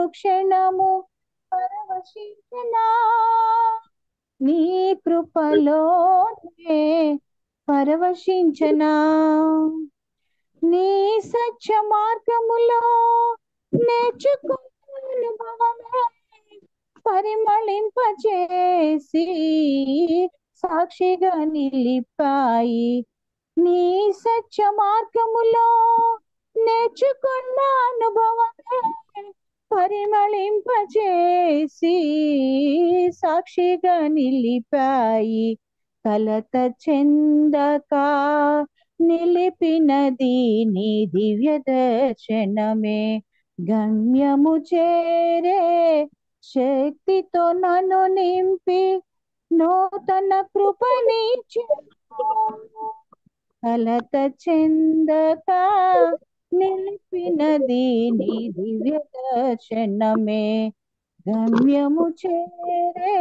అనుక్షణము పరవశించనా నీ కృపలోనే పరవశించనా నీ సత్య మార్గములో నేర్చుకున్న అనుభవమే పరిమళింపచేసి సాక్షిగా నిలిపాయి నీ సత్య మార్గములో నేర్చుకున్న అనుభవమే పరిమళింపచేసి సాక్షిగా నిలిపాయి కలత చెందక నిలిపినది నీ దివ్య దర్శనమే గమ్యము చేరే శక్తితో నన్ను నింపి నూతన కృపనిచ్చు కలత చెందక నిలిపినది నీ దివ్య దర్శనమే గమ్యము చేరే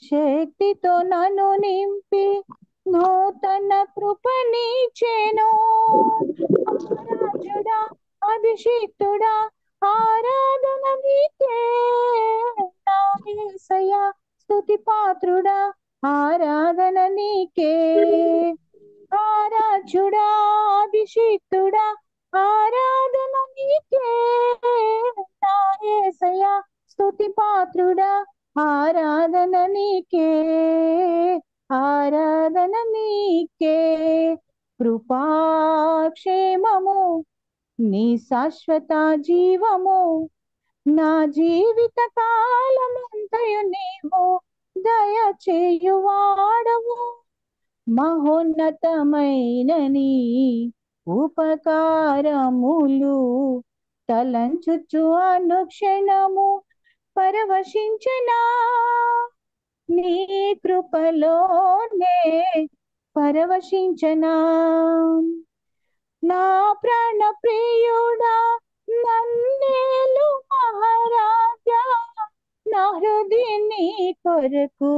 శక్తితో నన్ను నింపి నూతన కృపనిచ్చెను ఆరాధ్యుడా అభిషిక్తుడా ఆరాధన నీకే నా యేసయ్యా స్తుతి పాత్రుడా ఆరాధన నీకే ఆరాధ్యుడా అభిషిక్తుడా ఆరాధన నీకే నా యేసయ్యా స్తుతి పాత్రుడా ఆరాధన నీకే ఆరాధన నీకే కృపాక్షేమము నీ శాశ్వత జీవము నా జీవిత కాలమంతయు నీవు దయచేయువాడవు మహోన్నతమైన నీ ఉపకారములు తలంచుచు అనుక్షణము పరవశించనా నీ కృపలోనే పరవశించనా నా ప్రాణ ప్రియుడా నన్నేలు మహారాజా నా హృదయని కొరకు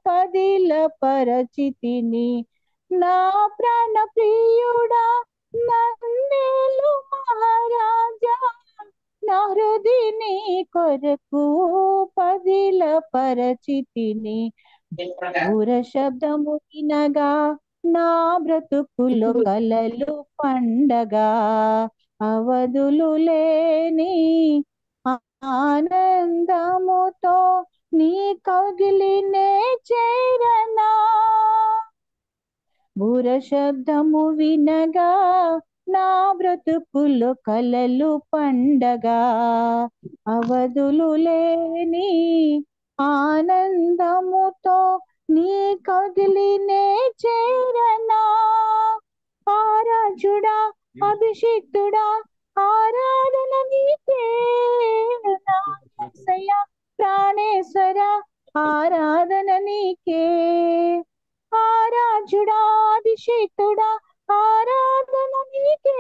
పదిల పరచితిని నా ప్రాణ ప్రియుడా నన్నేలు మహారాజా నా హృదయని కొరకు పదిల పరచితిని ఊర శబ్దము వినగా నా బ్రతుకులు కలలు పండగా అవధులు లేని ఆనందముతో నీ కౌగిలినే చేరనా బూర శబ్దము వినగా నా బ్రతుకులు కలలు పండగా అవధులు లేని ఆనందముతో నీ కౌగిలినే చేరనా ఆరాధ్యుడా అభిషిక్తుడా ఆరాధన నీకే నా యేసయ్యా ప్రాణేశ్వర ఆరాధన నీకే ఆరాధ్యుడా అభిషిక్తుడా ఆరాధన నీకే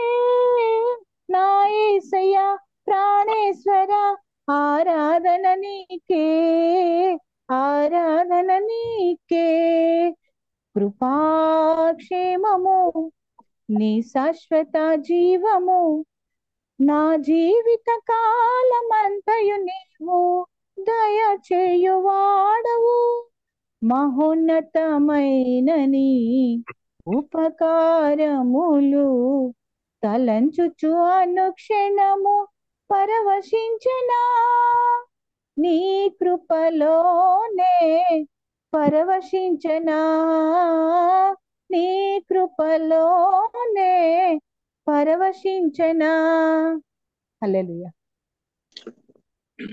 నా యేసయ్యా ప్రాణేశ్వర ఆరాధన నీకే ఆరాధన నీకే కృపాక్షేమము నీ శాశ్వత జీవము నా జీవిత కాలమంతయు నీవు దయచేయువాడవు మహోన్నతమైన నీ ఉపకారములు తలంచుచు అనుక్షణము పరవశించనా నీ కృపలోనే పరవశించనా నీ కృపలోనే పరవశించనా హల్లెలూయా.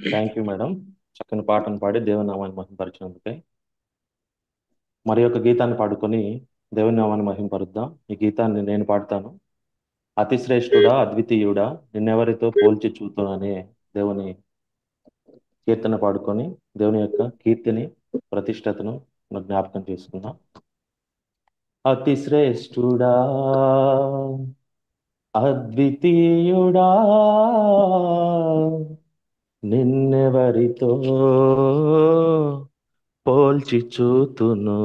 Thank you madam. చక్కని పాటను పాడి దేవుని నామాన్ని మహిమపరిచినందుకే. మరి ఒక గీతాన్ని పాడుకొని దేవుని నామాన్ని మహిమపరుద్దాం. ఈ గీతాన్ని నేను పాడతాను. అతిశ్రేష్ఠుడా అద్వితీయుడా నిన్నెవరితో పోల్చి చూతుననే దేవుని కీర్తన పాడుకొని దేవుని యొక్క కీర్తిని ప్రతిష్టతను మనం జ్ఞాపకం చేసుకుందాం. అతిశ్రేష్ఠుడా అద్వితీయుడా నిన్నెవరితో పోల్చి చూతును.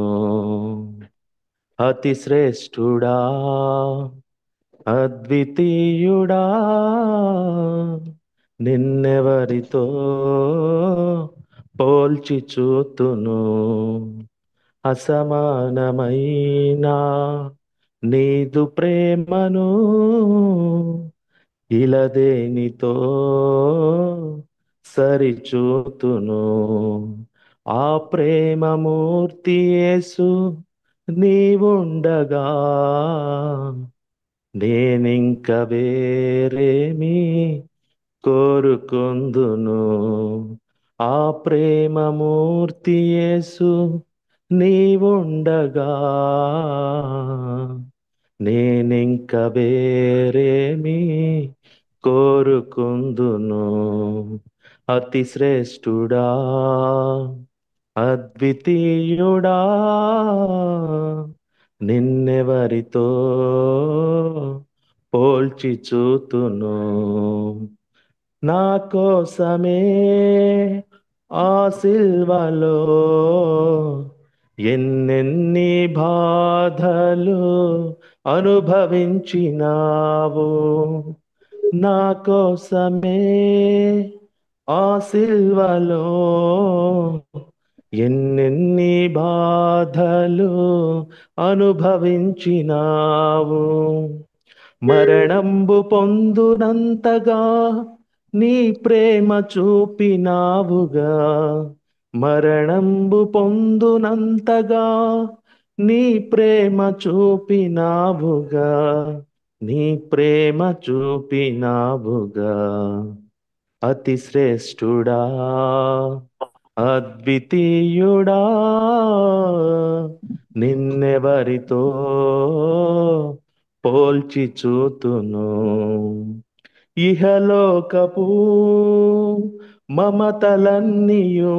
అతిశ్రేష్ఠుడా అద్వితీయుడా నిన్నెవరితో పోల్చి చూతును, అసమానమైన నీదు ప్రేమను ఇలదేనితో సరిచూతును. ఆ ప్రేమమూర్తి యేసు నీవుండగా నేనింక వేరేమి కోరుకుందును. ఆ ప్రేమమూర్తి యేసు నీవుండగా నేనింక వేరేమి కోరుకుందును. అతి శ్రేష్ఠుడా, అద్వితీయుడా, నిన్నెవరితో పోల్చి చూతును. నా కోసమే ఆ సిల్వలో ఎన్నెన్ని బాధలు అనుభవించినావు. నా కోసమే ఆ సిల్వలో ఎన్నెన్ని బాధలు అనుభవించినావు. మరణంబు పొందునంతగా నీ ప్రేమ చూపినావుగా. మరణంబు పొందునంతగా నీ ప్రేమ చూపినావుగా. నీ ప్రేమ చూపినావుగా. అతి శ్రేష్ఠుడా, అద్వితీయుడా, నిన్నెవరితో పోల్చి చూతును. ఇహలోకపు మమతలన్నీయు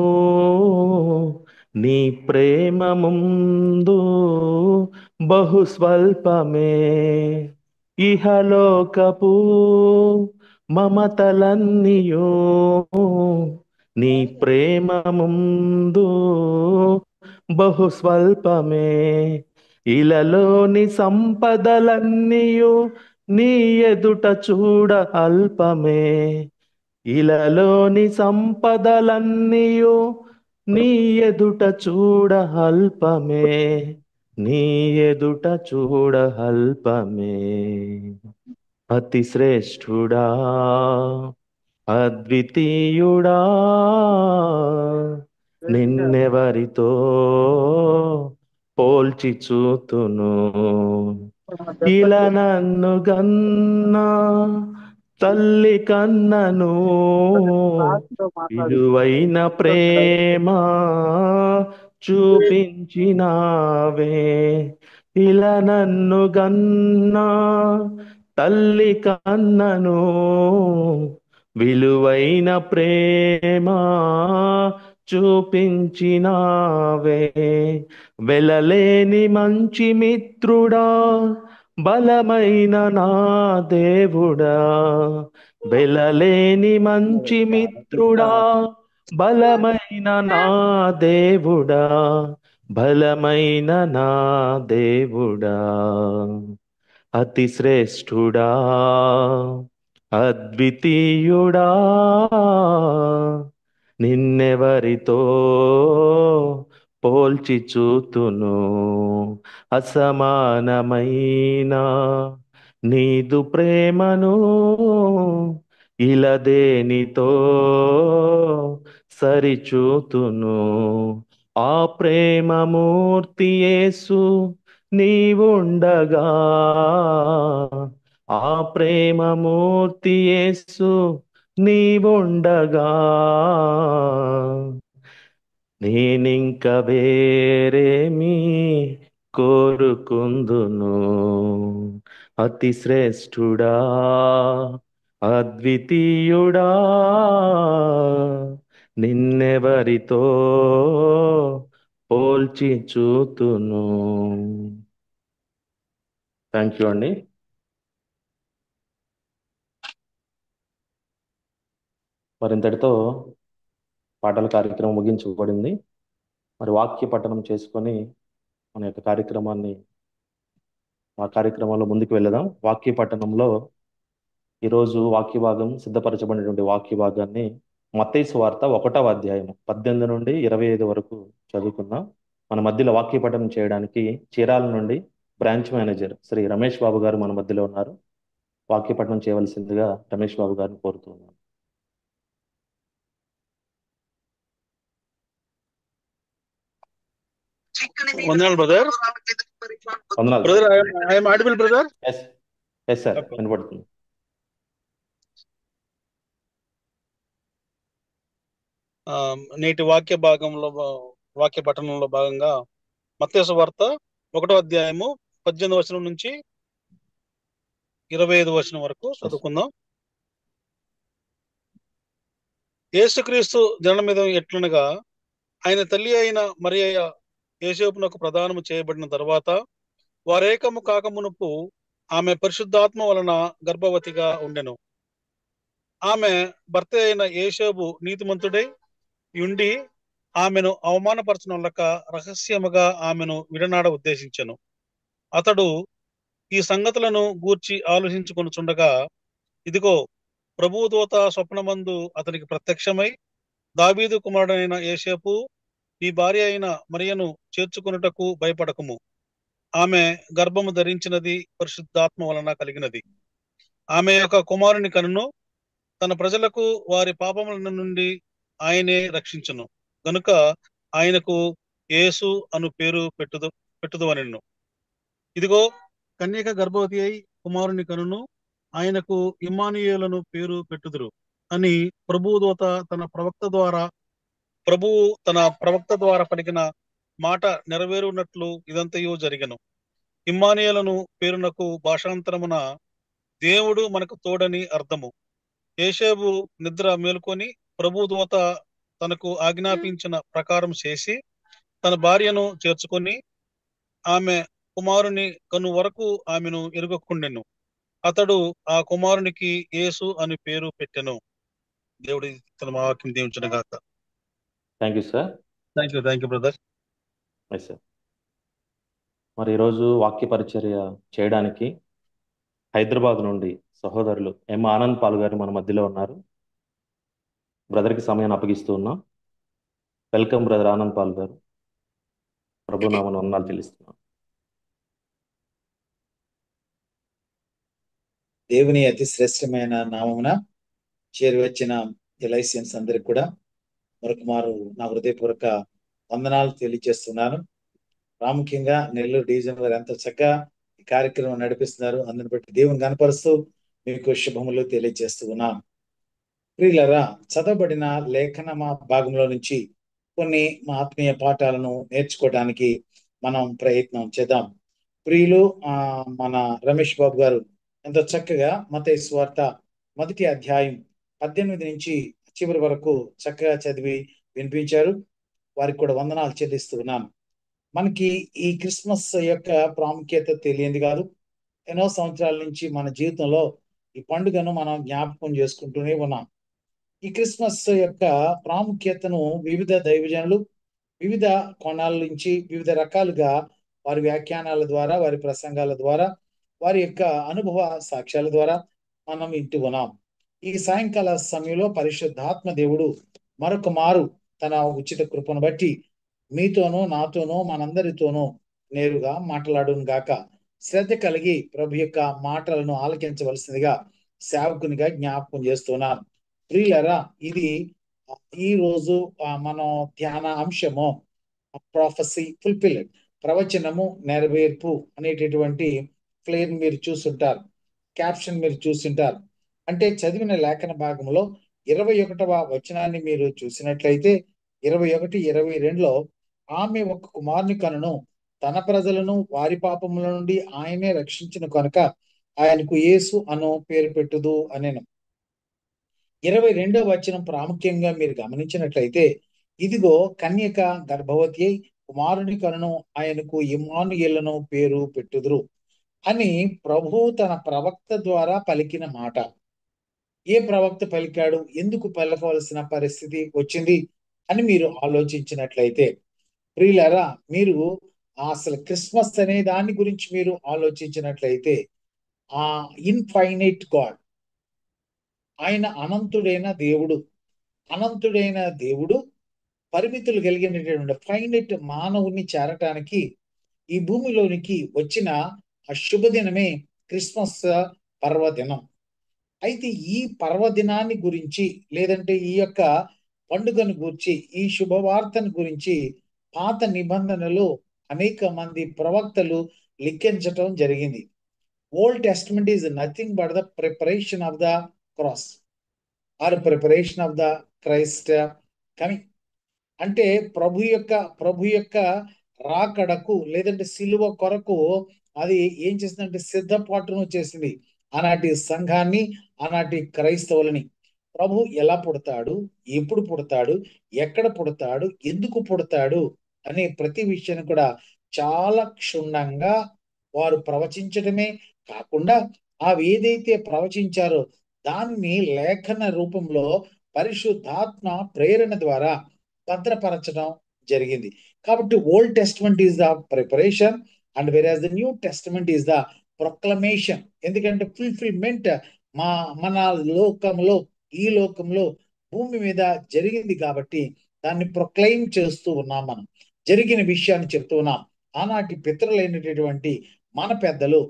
నీ ప్రేమ ముందు బహు స్వల్పమే. ఇహలోకపు మమతలన్నీయు నీ ప్రేమ ముందు బహు స్వల్పమే. ఇలలోని సంపదలన్నీయు నీ ఎదుట చూడ అల్పమే. ఇలలోని సంపదలన్నీయు నీ ఎదుట చూడ అల్పమే. నీ ఎదుట చూడ అల్పమే. అతి శ్రేష్ఠుడా, అద్వితీయుడా, నిన్నెవరితో పోల్చి చూతును. ఇలా నన్ను గన్నా తల్లి కన్నను విలువైన ప్రేమ చూపించినావే. ఇలా నన్ను గన్నా తల్లి కన్నను విలువైన ప్రేమ చూపించినావే. వెలలేని మంచి మిత్రుడా, బలమైన నా దేవుడా. వెలలేని మంచి మిత్రుడా, బలమైన నా దేవుడా. బలమైన నా దేవుడా. అతి శ్రేష్ఠుడా, అద్వితీయుడా, నిన్నెవరితో పోల్చి చూతును. అసమానమైన నీదు ప్రేమను ఇలదేనితో సరిచూతును. ఆ ప్రేమమూర్తి యేసు నీవుండగా. ఆ ప్రేమమూర్తి యేసు నీవుండగా నేనింక వేరేమి కోరుకుందును. అతి శ్రేష్ఠుడా, అద్వితీయుడా, నిన్నెవరితో పోల్చి చూతును. థ్యాంక్ యూ అండి. మరింతటితో పాటల కార్యక్రమం ముగించబడింది. మరి వాక్య పఠనం చేసుకొని మన యొక్క కార్యక్రమంలో ముందుకు వెళదాం. వాక్య పఠనంలో ఈరోజు వాక్య భాగం సిద్ధపరచబడినటువంటి వాక్య భాగాన్ని మత్తయి సువార్త 1వ అధ్యాయం 18 నుండి 25 వరకు చదువుకుందాం. మన మధ్యలో వాక్య పఠనం చేయడానికి చీరాల నుండి బ్రాంచ్ మేనేజర్ శ్రీ రమేష్ బాబు గారు మన మధ్యలో ఉన్నారు. వాక్య పఠనం చేయవలసిందిగా రమేష్ బాబు గారిని కోరుతున్నాను. వందనాలు బ్రదర్. వందనాలు brother, I'm audible brother. Yes yes sir, వినపడుతుంది. నేటి వాక్య పఠనంలో భాగంగా మత్తయి సువార్త 1వ అధ్యాయము 18వ వచనం నుంచి 25వ వచనం వరకు చదువుకుందాం. యేసుక్రీస్తు జననమిదం ఎట్లనగా, ఆయన తల్లి అయిన మరియ యోసేపునకు ప్రదానము చేయబడిన తర్వాత వారేకము కాకమునుపు ఆమె పరిశుద్ధాత్మ వలన గర్భవతిగా ఉండెను. ఆమె భర్త అయిన యోసేపు నీతిమంతుడై ఉండి ఆమెను అవమానపరచనొల్లక రహస్యముగా ఆమెను విడనాడ ఉద్దేశించెను. అతడు ఈ సంగతులను గూర్చి ఆలోచించుకొనుచుండగా, ఇదిగో, ప్రభువు దూత స్వప్నమందు అతనికి ప్రత్యక్షమై, దావీదు కుమారుడైన యోసేపు, నీ భార్య అయిన మరియను చేర్చుకొనుటకు భయపడకుము. ఆమె గర్భము ధరించినది పరిశుద్ధాత్మ వలన కలిగినది. ఆమె యొక్క కుమారుని కనును. తన ప్రజలకు వారి పాపముల నుండి ఆయనే రక్షించును గనుక ఆయనకు యేసు అను పేరు పెట్టుదు అనెను. ఇదిగో, కన్యక గర్భవతి అయి కుమారుని కనును. ఆయనకు ఇమ్మానుయేలను పేరు పెట్టుదురు అని ప్రభువు తన ప్రవక్త ద్వారా పలికిన మాట నెరవేరునట్లు ఇదంతయు జరిగెను. ఇమ్మానుయేలను పేరునకు భాషాంతరమున దేవుడు మనకు తోడని అర్థము. యోసేపు నిద్ర మేలుకొని ప్రభువు దూత తనకు ఆజ్ఞాపించిన ప్రకారం చేసి తన భార్యను చేర్చుకొని ఆమె కుమారుని కను వరకు ఆమెను ఎరుగకుండెను. అతడు ఆ కుమారునికి యేసు అని పేరు పెట్టెను. దేవుడి తన వాక్యం దీవించును గాక. Thank you sir. Thank you brother. Yes sir. మరి ఈరోజు వాక్య పరిచర్య చేయడానికి హైదరాబాద్ నుండి సహోదరులు ఎం ఆనంద్ పాల్ గారు మన మధ్యలో ఉన్నారు. బ్రదర్కి సమయాన్ని అప్పగిస్తూ ఉన్నాం. వెల్కమ్ బ్రదర్ ఆనంద్ పాల్ గారు. ప్రభు నామమున వందనాలు చెల్లిస్తున్నాం. దేవుని అతి శ్రేష్టమైన నామమున చేరువచ్చిన ఎలైసియన్స్ అందరికి కూడా మరొకమారు నా హృదయపూర్వక వందనాలు తెలియజేస్తున్నాను. ప్రాముఖ్యంగా నెల్లూరు డివిజన్ వారు ఎంత చక్కగా ఈ కార్యక్రమం నడిపిస్తున్నారు. అందుని బట్టి దేవుని కనపరుస్తూ మీకు శుభములు తెలియజేస్తూ ఉన్నాను. ప్రియులరా, చదవబడిన లేఖన భాగంలో నుంచి కొన్ని మా ఆత్మీయ పాఠాలను నేర్చుకోవడానికి మనం ప్రయత్నం చేద్దాం. ప్రియులు, మన రమేష్ బాబు గారు ఎంతో చక్కగా మత్తయి సువార్త 1వ అధ్యాయం 18 నుంచి చివరి వరకు చక్కగా చదివి వినిపించారు. వారికి కూడా వందనాలు చెల్లిస్తూ ఉన్నాను. మనకి ఈ క్రిస్మస్ యొక్క ప్రాముఖ్యత తెలియంది కాదు. ఎన్నో సంవత్సరాల నుంచి మన జీవితంలో ఈ పండుగను మనం జ్ఞాపకం చేసుకుంటూనే ఉన్నాం. ఈ క్రిస్మస్ యొక్క ప్రాముఖ్యతను వివిధ దైవజనులు వివిధ కోణాల నుంచి వివిధ రకాలుగా వారి వ్యాఖ్యానాల ద్వారా, వారి ప్రసంగాల ద్వారా, వారి యొక్క అనుభవ సాక్ష్యాల ద్వారా మనం వింటూ ఉన్నాం. ఈ సాయంకాల సమయంలో పరిశుద్ధాత్మ దేవుడు మరొక మారు తన ఉచిత కృపను బట్టి మీతోనూ నాతోనూ మనందరితోనూ నేరుగా మాట్లాడును గాక. శ్రద్ధ కలిగి ప్రభు యొక్క మాటలను ఆలకించవలసిందిగా సేవకునిగా జ్ఞాపకం చేస్తున్నాను. ప్రియులరా, ఇది ఈ రోజు మనం ధ్యాన అంశము ప్రొఫెసీ ఫుల్ఫిల్డ్, ప్రవచనము నెరవేర్పు అనేటటువంటి ఫ్లేర్ మీరు చూస్తుంటారు, క్యాప్షన్ మీరు చూస్తుంటారు. అంటే చదివిన లేఖన భాగంలో 21వ వచనాన్ని మీరు చూసినట్లయితే 21, 22లో ఆమె ఒక కుమారుని కనును, తన ప్రజలను వారి పాపముల నుండి ఆయనే రక్షించిన కనుక ఆయనకు యేసు అను పేరు పెట్టుదు అనేను. 22వ వచనం ప్రాముఖ్యంగా మీరు గమనించినట్లయితే, ఇదిగో, కన్యక గర్భవతి అయి కుమారుని కనును, ఆయనకు ఇమ్మానుయేలను పేరు పెట్టుదురు అని ప్రభు తన ప్రవక్త ద్వారా పలికిన మాట. ఏ ప్రవక్త పలికాడు? ఎందుకు పలకవలసిన పరిస్థితి వచ్చింది అని మీరు ఆలోచించినట్లయితే, ప్రియులారా, మీరు అసలు క్రిస్మస్ అనే దాని గురించి మీరు ఆలోచించినట్లయితే, ఆ ఇన్ఫైనైట్ గాడ్, ఆయన అనంతుడైన దేవుడు. అనంతుడైన దేవుడు పరిమితులు కలిగినటువంటి ఫైనైట్ మానవుని చేరటానికి ఈ భూమిలోనికి వచ్చిన ఆ శుభదినమే క్రిస్మస్ పర్వదినం. అయితే ఈ పర్వదినాన్ని గురించి లేదంటే ఈ యొక్క పండుగను గురించి ఈ శుభవార్తను గురించి పాత నిబంధనలు అనేక మంది ప్రవక్తలు లిఖించటం జరిగింది. Old Testament is nothing but the preparation of the cross or preparation of the Christ coming. అంటే ప్రభు యొక్క రాకడకు లేదంటే సిలువ కొరకు అది ఏం చేసిందంటే సిద్ధపాటును చేసింది ఆనాటి సంఘాన్ని, ఆనాటి క్రైస్తవులని. ప్రభు ఎలా పుడతాడు, ఎప్పుడు పుడతాడు, ఎక్కడ పుడతాడు, ఎందుకు పుడతాడు అనే ప్రతి విషయాన్ని కూడా చాలా క్షుణ్ణంగా వారు ప్రవచించడమే కాకుండా అవి ఏదైతే ప్రవచించారో దాన్ని లేఖన రూపంలో పరిశుద్ధాత్మ ప్రేరణ ద్వారా భద్రపరచడం జరిగింది. కాబట్టి Old Testament is the preparation and whereas the New Testament is the proclamation. ఎందుకంటే ఫుల్ఫిల్మెంట్ మన ఈ లోకంలో భూమి మీద జరిగింది కాబట్టి దాన్ని ప్రొక్లైమ్ చేస్తూ ఉన్నాం. మనం జరిగిన విషయాన్ని చెప్తూ ఉన్నాం. ఆనాటి పితరులైనటువంటి మన పెద్దలు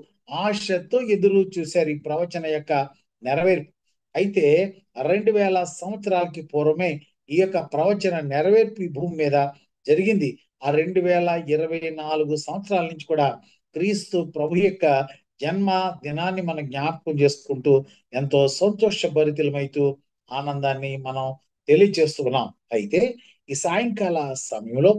ఆశతో ఎదురు చూశారు ఈ ప్రవచన యొక్క నెరవేర్పు. అయితే 2000 సంవత్సరాలకి పూర్వమే ఈ యొక్క ప్రవచన నెరవేర్పు ఈ భూమి మీద జరిగింది. ఆ 2024 సంవత్సరాల నుంచి కూడా క్రీస్తు ప్రభు యొక్క జన్మ దినాన్ని మనం జ్ఞాపకం చేసుకుంటూ ఎంతో సంతోషభరితులమైతూ ఆనందాన్ని మనం తెలియచేస్తున్నాం. అయితే ఈ సాయంకాల సమయంలో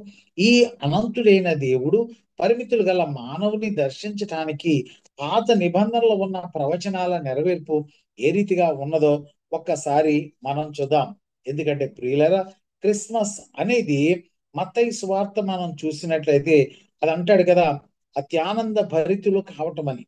ఈ అనంతుడైన దేవుడు పరిమితులు గల మానవుని దర్శించటానికి పాత నిబంధనలో ఉన్న ప్రవచనాల నెరవేర్పు ఏ రీతిగా ఉన్నదో ఒక్కసారి మనం చూద్దాం. ఎందుకంటే ప్రియులరా, క్రిస్మస్ అనేది మత్తయి సువార్త మనం చూసినట్లయితే అది అంటాడు కదా, అత్యానంద భరితులు కావటం అని.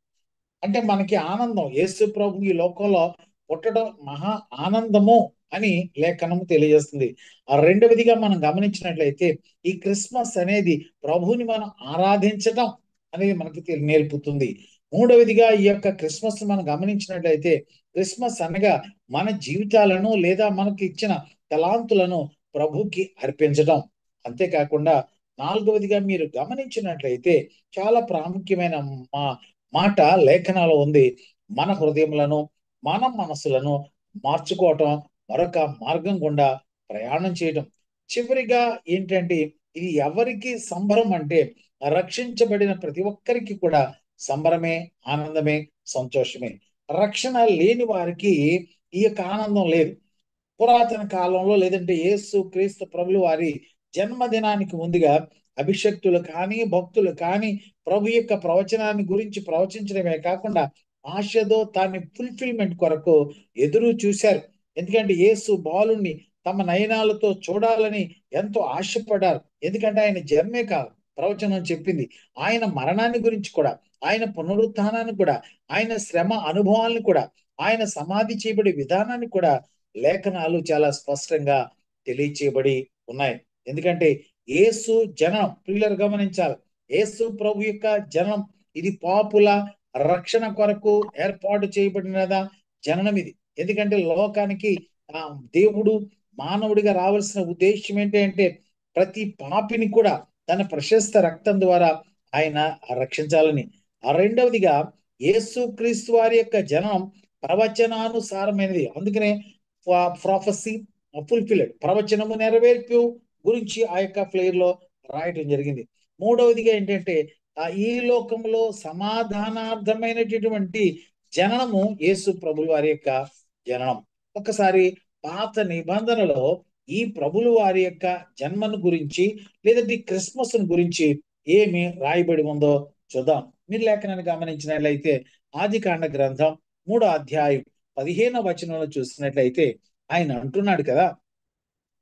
అంటే మనకి ఆనందం, యేసు ప్రభు ఈ లోకంలో పుట్టడం మహా ఆనందము అని లేఖనము తెలియజేస్తుంది. ఆ రెండవదిగా మనం గమనించినట్లయితే ఈ క్రిస్మస్ అనేది ప్రభువుని మనం ఆరాధించటం అనేది మనకి నేర్పుతుంది. మూడవదిగా ఈ యొక్క క్రిస్మస్ మనం గమనించినట్లయితే క్రిస్మస్ అనగా మన జీవితాలను లేదా మనకి ఇచ్చిన తలాంతులను ప్రభుకి అర్పించడం. అంతేకాకుండా నాలుగవదిగా మీరు గమనించినట్లయితే చాలా ప్రాముఖ్యమైన మాట లేఖనాలు ఉంది. మన హృదయములను, మన మనసులను మార్చుకోవటం, మరొక మార్గం గుండా ప్రయాణం చేయటం. చివరిగా ఏంటంటే ఇది ఎవరికి సంబరం అంటే రక్షించబడిన ప్రతి ఒక్కరికి కూడా సంబరమే, ఆనందమే, సంతోషమే. రక్షణ లేని వారికి ఈ యొక్క ఆనందం లేదు. పురాతన కాలంలో లేదంటే యేసు క్రీస్తు ప్రభులు వారి జన్మదినానికి ముందుగా అభిషక్తులు కానీ భక్తులు కానీ ప్రభు యొక్క ప్రవచనాన్ని గురించి ప్రవచించడమే కాకుండా ఆశతో దాన్ని ఫుల్ఫిల్మెంట్ కొరకు ఎదురు చూశారు. ఎందుకంటే యేసు బాలుణ్ణి తమ నయనాలతో చూడాలని ఎంతో ఆశపడ్డారు. ఎందుకంటే ఆయన జన్మే కాదు, ప్రవచనం చెప్పింది. ఆయన మరణాన్ని గురించి కూడా, ఆయన పునరుత్థానాన్ని కూడా, ఆయన శ్రమ అనుభవాలను కూడా, ఆయన సమాధి చేయబడే విధానాన్ని కూడా లేఖనాలు చాలా స్పష్టంగా తెలియచేయబడి ఉన్నాయి. ఎందుకంటే యేసు జననం పిల్లలు గమనించాలి. యేసు ప్రభు యొక్క జననం ఇది పాపుల రక్షణ కొరకు ఏర్పాటు చేయబడినదా జననం ఇది. ఎందుకంటే లోకానికి దేవుడు మానవుడిగా రావాల్సిన ఉద్దేశం ఏంటంటే ప్రతి పాపిని కూడా తన ప్రశస్త రక్తం ద్వారా ఆయన రక్షించాలని. రెండవదిగా యేసు క్రీస్తు వారి యొక్క జననం ప్రవచనానుసారమైనది. అందుకనే ప్రాఫెసీ ఫుల్ఫిల్డ్, ప్రవచనము నెరవేర్పు గురించి ఆ యొక్క ఫ్లేర్ లో రాయటం జరిగింది. మూడవదిగా ఏంటంటే ఈ లోకంలో సమాధానార్థమైనటువంటి జననము యేసు ప్రభుల వారి యొక్క జననం. ఒకసారి పాత నిబంధనలో ఈ ప్రభుల వారి యొక్క జన్మను గురించి లేదంటే క్రిస్మస్ గురించి ఏమి రాయబడి ఉందో చూద్దాం. మీరు లేఖనాన్ని గమనించినట్లయితే ఆదికాండ గ్రంథం 3వ అధ్యాయం 15వ వచనంలో చూసినట్లయితే ఆయన అంటున్నాడు కదా,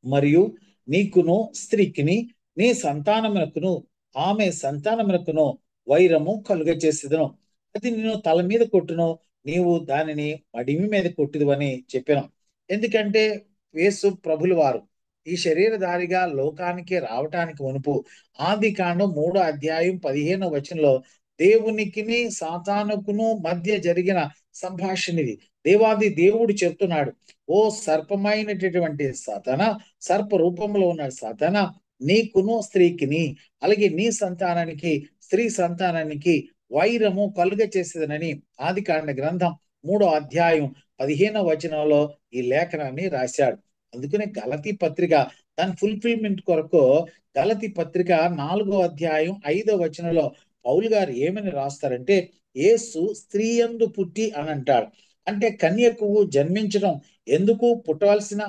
మరియు నీకును స్త్రీకిని నీ సంతానమునకును ఆమె సంతానమునకును వైరము కలుగ చేసేదను, అది నేను తల మీద కొట్టును, నీవు దానిని మడిమి మీద కొట్టుదు అని చెప్పాను. ఎందుకంటే యేసు ప్రభులు వారు ఈ శరీరధారిగా లోకానికి రావటానికి మునుపు ఆదికాండం 3వ అధ్యాయం 15వ వచనంలో దేవునికిని సాతానుకును మధ్య జరిగిన సంభాషణ ఇది. దేవాది దేవుడు చెప్తున్నాడు, ఓ సర్పమైనటువంటి సాతాన, సర్ప రూపంలో ఉన్న సాతాన, నీకును స్త్రీకిని అలాగే నీ సంతానానికి స్త్రీ సంతానానికి వైరము కలుగ చేసేదనని ఆదికాండ గ్రంథం 3వ అధ్యాయం 15వ వచనంలో ఈ లేఖనాన్ని రాశాడు. అందుకనే గలతీ పత్రిక దాని ఫుల్ఫిల్మెంట్ కొరకు గలతీ పత్రిక 4వ అధ్యాయం 5వ వచనంలో పౌలు గారు ఏమని రాస్తారంటే, యేసు స్త్రీ యందు పుట్టి అని అంటాడు. అంటే కన్యకు జన్మించడం ఎందుకు పుట్టవలసిన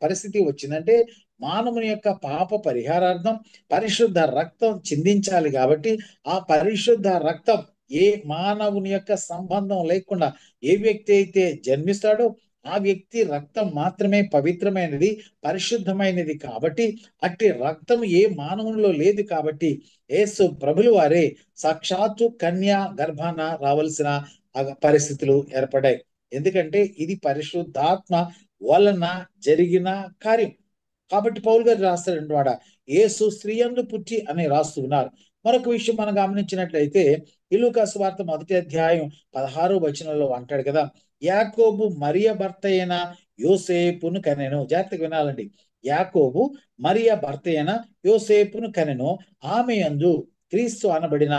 పరిస్థితి వచ్చిందంటే, మానవుని యొక్క పాప పరిహారార్థం పరిశుద్ధ రక్తం చిందించాలి కాబట్టి, ఆ పరిశుద్ధ రక్తం ఏ మానవుని యొక్క సంబంధం లేకుండా ఏ వ్యక్తి అయితే జన్మిస్తాడో ఆ వ్యక్తి రక్తం మాత్రమే పవిత్రమైనది, పరిశుద్ధమైనది. కాబట్టి అట్టి రక్తం ఏ మానవునిలో లేదు కాబట్టి యేసు ప్రభులు వారే సాక్షాత్తు కన్యా గర్భాన రావాల్సిన పరిస్థితులు ఏర్పడ్డాయి. ఎందుకంటే ఇది పరిశుద్ధాత్మ వలన జరిగిన కార్యం. కాబట్టి పౌలు గారు రాస్తారంటే వాడ యేసు స్త్రీ యందు పుట్టి అని రాస్తున్నారు. మరొక విషయం మనం గమనించినట్లయితే లూకా సువార్త 1వ అధ్యాయం 16వ వచనంలో అంటాడు కదా, యాకోబు మరియ భర్త అయిన యోసేపును కనెను. జాగ్రత్తగా వినాలండి. యాకోబు మరియ భర్త అయిన యోసేపును కనెను, ఆమె యందు క్రీస్తు అనబడిన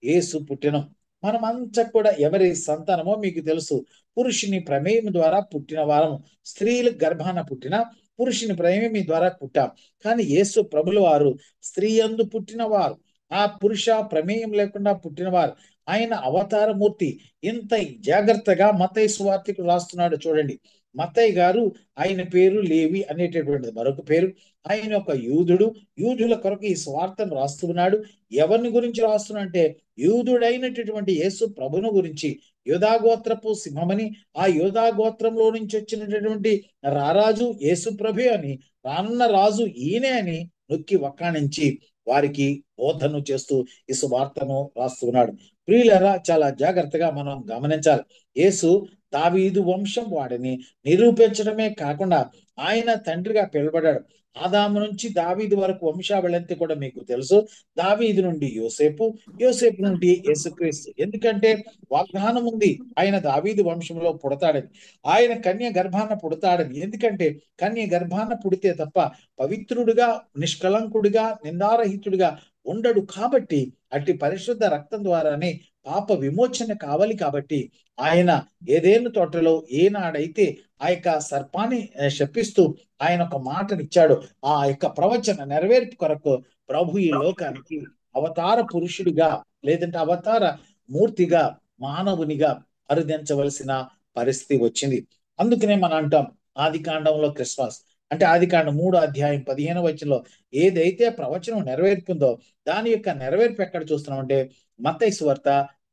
యేసు పుట్టెను. మనమంతా కూడా ఎవరి సంతానమో మీకు తెలుసు. పురుషుని ప్రమేయం ద్వారా పుట్టిన వారము. స్త్రీల గర్భాన పుట్టిన పురుషుని ప్రమేయం ద్వారా పుట్టాం. కానీ యేసు ప్రభుల వారు స్త్రీ యందు పుట్టిన వారు, ఆ పురుష ప్రమేయం లేకుండా పుట్టినవారు. ఆయన అవతారమూర్తి. ఇంత జాగ్రత్తగా మత్తయి సువార్తికు రాస్తున్నాడు చూడండి. మత్తయి గారు ఆయన పేరు లేవి అనేటటువంటిది మరొక పేరు. ఆయన ఒక యూదుడు. యూదుల కొరకు ఈ స్వార్థను రాస్తున్నాడు. ఎవరిని గురించి రాస్తున్నా యూదుడైనటువంటి యేసు ప్రభును గురించి. యోధాగోత్రపు సింహమని, ఆ యోధాగోత్రంలో నుంచి వచ్చినటువంటి రారాజు యేసు ప్రభు అని, రానున్న రాజు ఈయనే అని నొక్కి వక్కాణించి వారికి బోధను చేస్తూ ఈ సువార్తను రాస్తున్నాడు. ప్రియులరా, చాలా జాగ్రత్తగా మనం గమనించాలి. యేసు దావీదు వంశం వాడిని నిరూపించడమే కాకుండా ఆయన తండ్రిగా పిలువబడ్డాడు. ఆదాము నుంచి దావీదు వరకు వంశావళి కూడా మీకు తెలుసు. దావీదు నుండి యోసేపు, యోసేపు నుండి యేసుక్రీస్తు. ఎందుకంటే వాగ్దానం ఉంది ఆయన దావీదు వంశంలో పుడతాడని, ఆయన కన్య గర్భాన పుడతాడని. ఎందుకంటే కన్య గర్భాన పుడితే తప్ప పవిత్రుడిగా, నిష్కలంకుడిగా, నిందారహితుడిగా ఉండడు. కాబట్టి అట్టి పరిశుద్ధ రక్తం ద్వారానే పాప విమోచన కావాలి. కాబట్టి ఆయన ఏదేను తోటలో ఏనాడైతే ఆ యొక్క సర్పాన్ని శపిస్తూ ఆయన ఒక మాటనిచ్చాడు, ఆ యొక్క ప్రవచన నెరవేర్పు కొరకు ప్రభు ఈ లోకానికి అవతార పురుషుడిగా లేదంటే అవతార మూర్తిగా మానవునిగా అరుదించవలసిన పరిస్థితి వచ్చింది. అందుకనే మనం అంటాం ఆది కాండంలో క్రిస్మస్ అంటే ఆదికాండం 3వ అధ్యాయం 15వ వచనంలో ఏదైతే ప్రవచనం నెరవేర్పుందో దాని యొక్క నెరవేర్పు ఎక్కడ చూస్తున్నామంటే మత్తయి సువార్త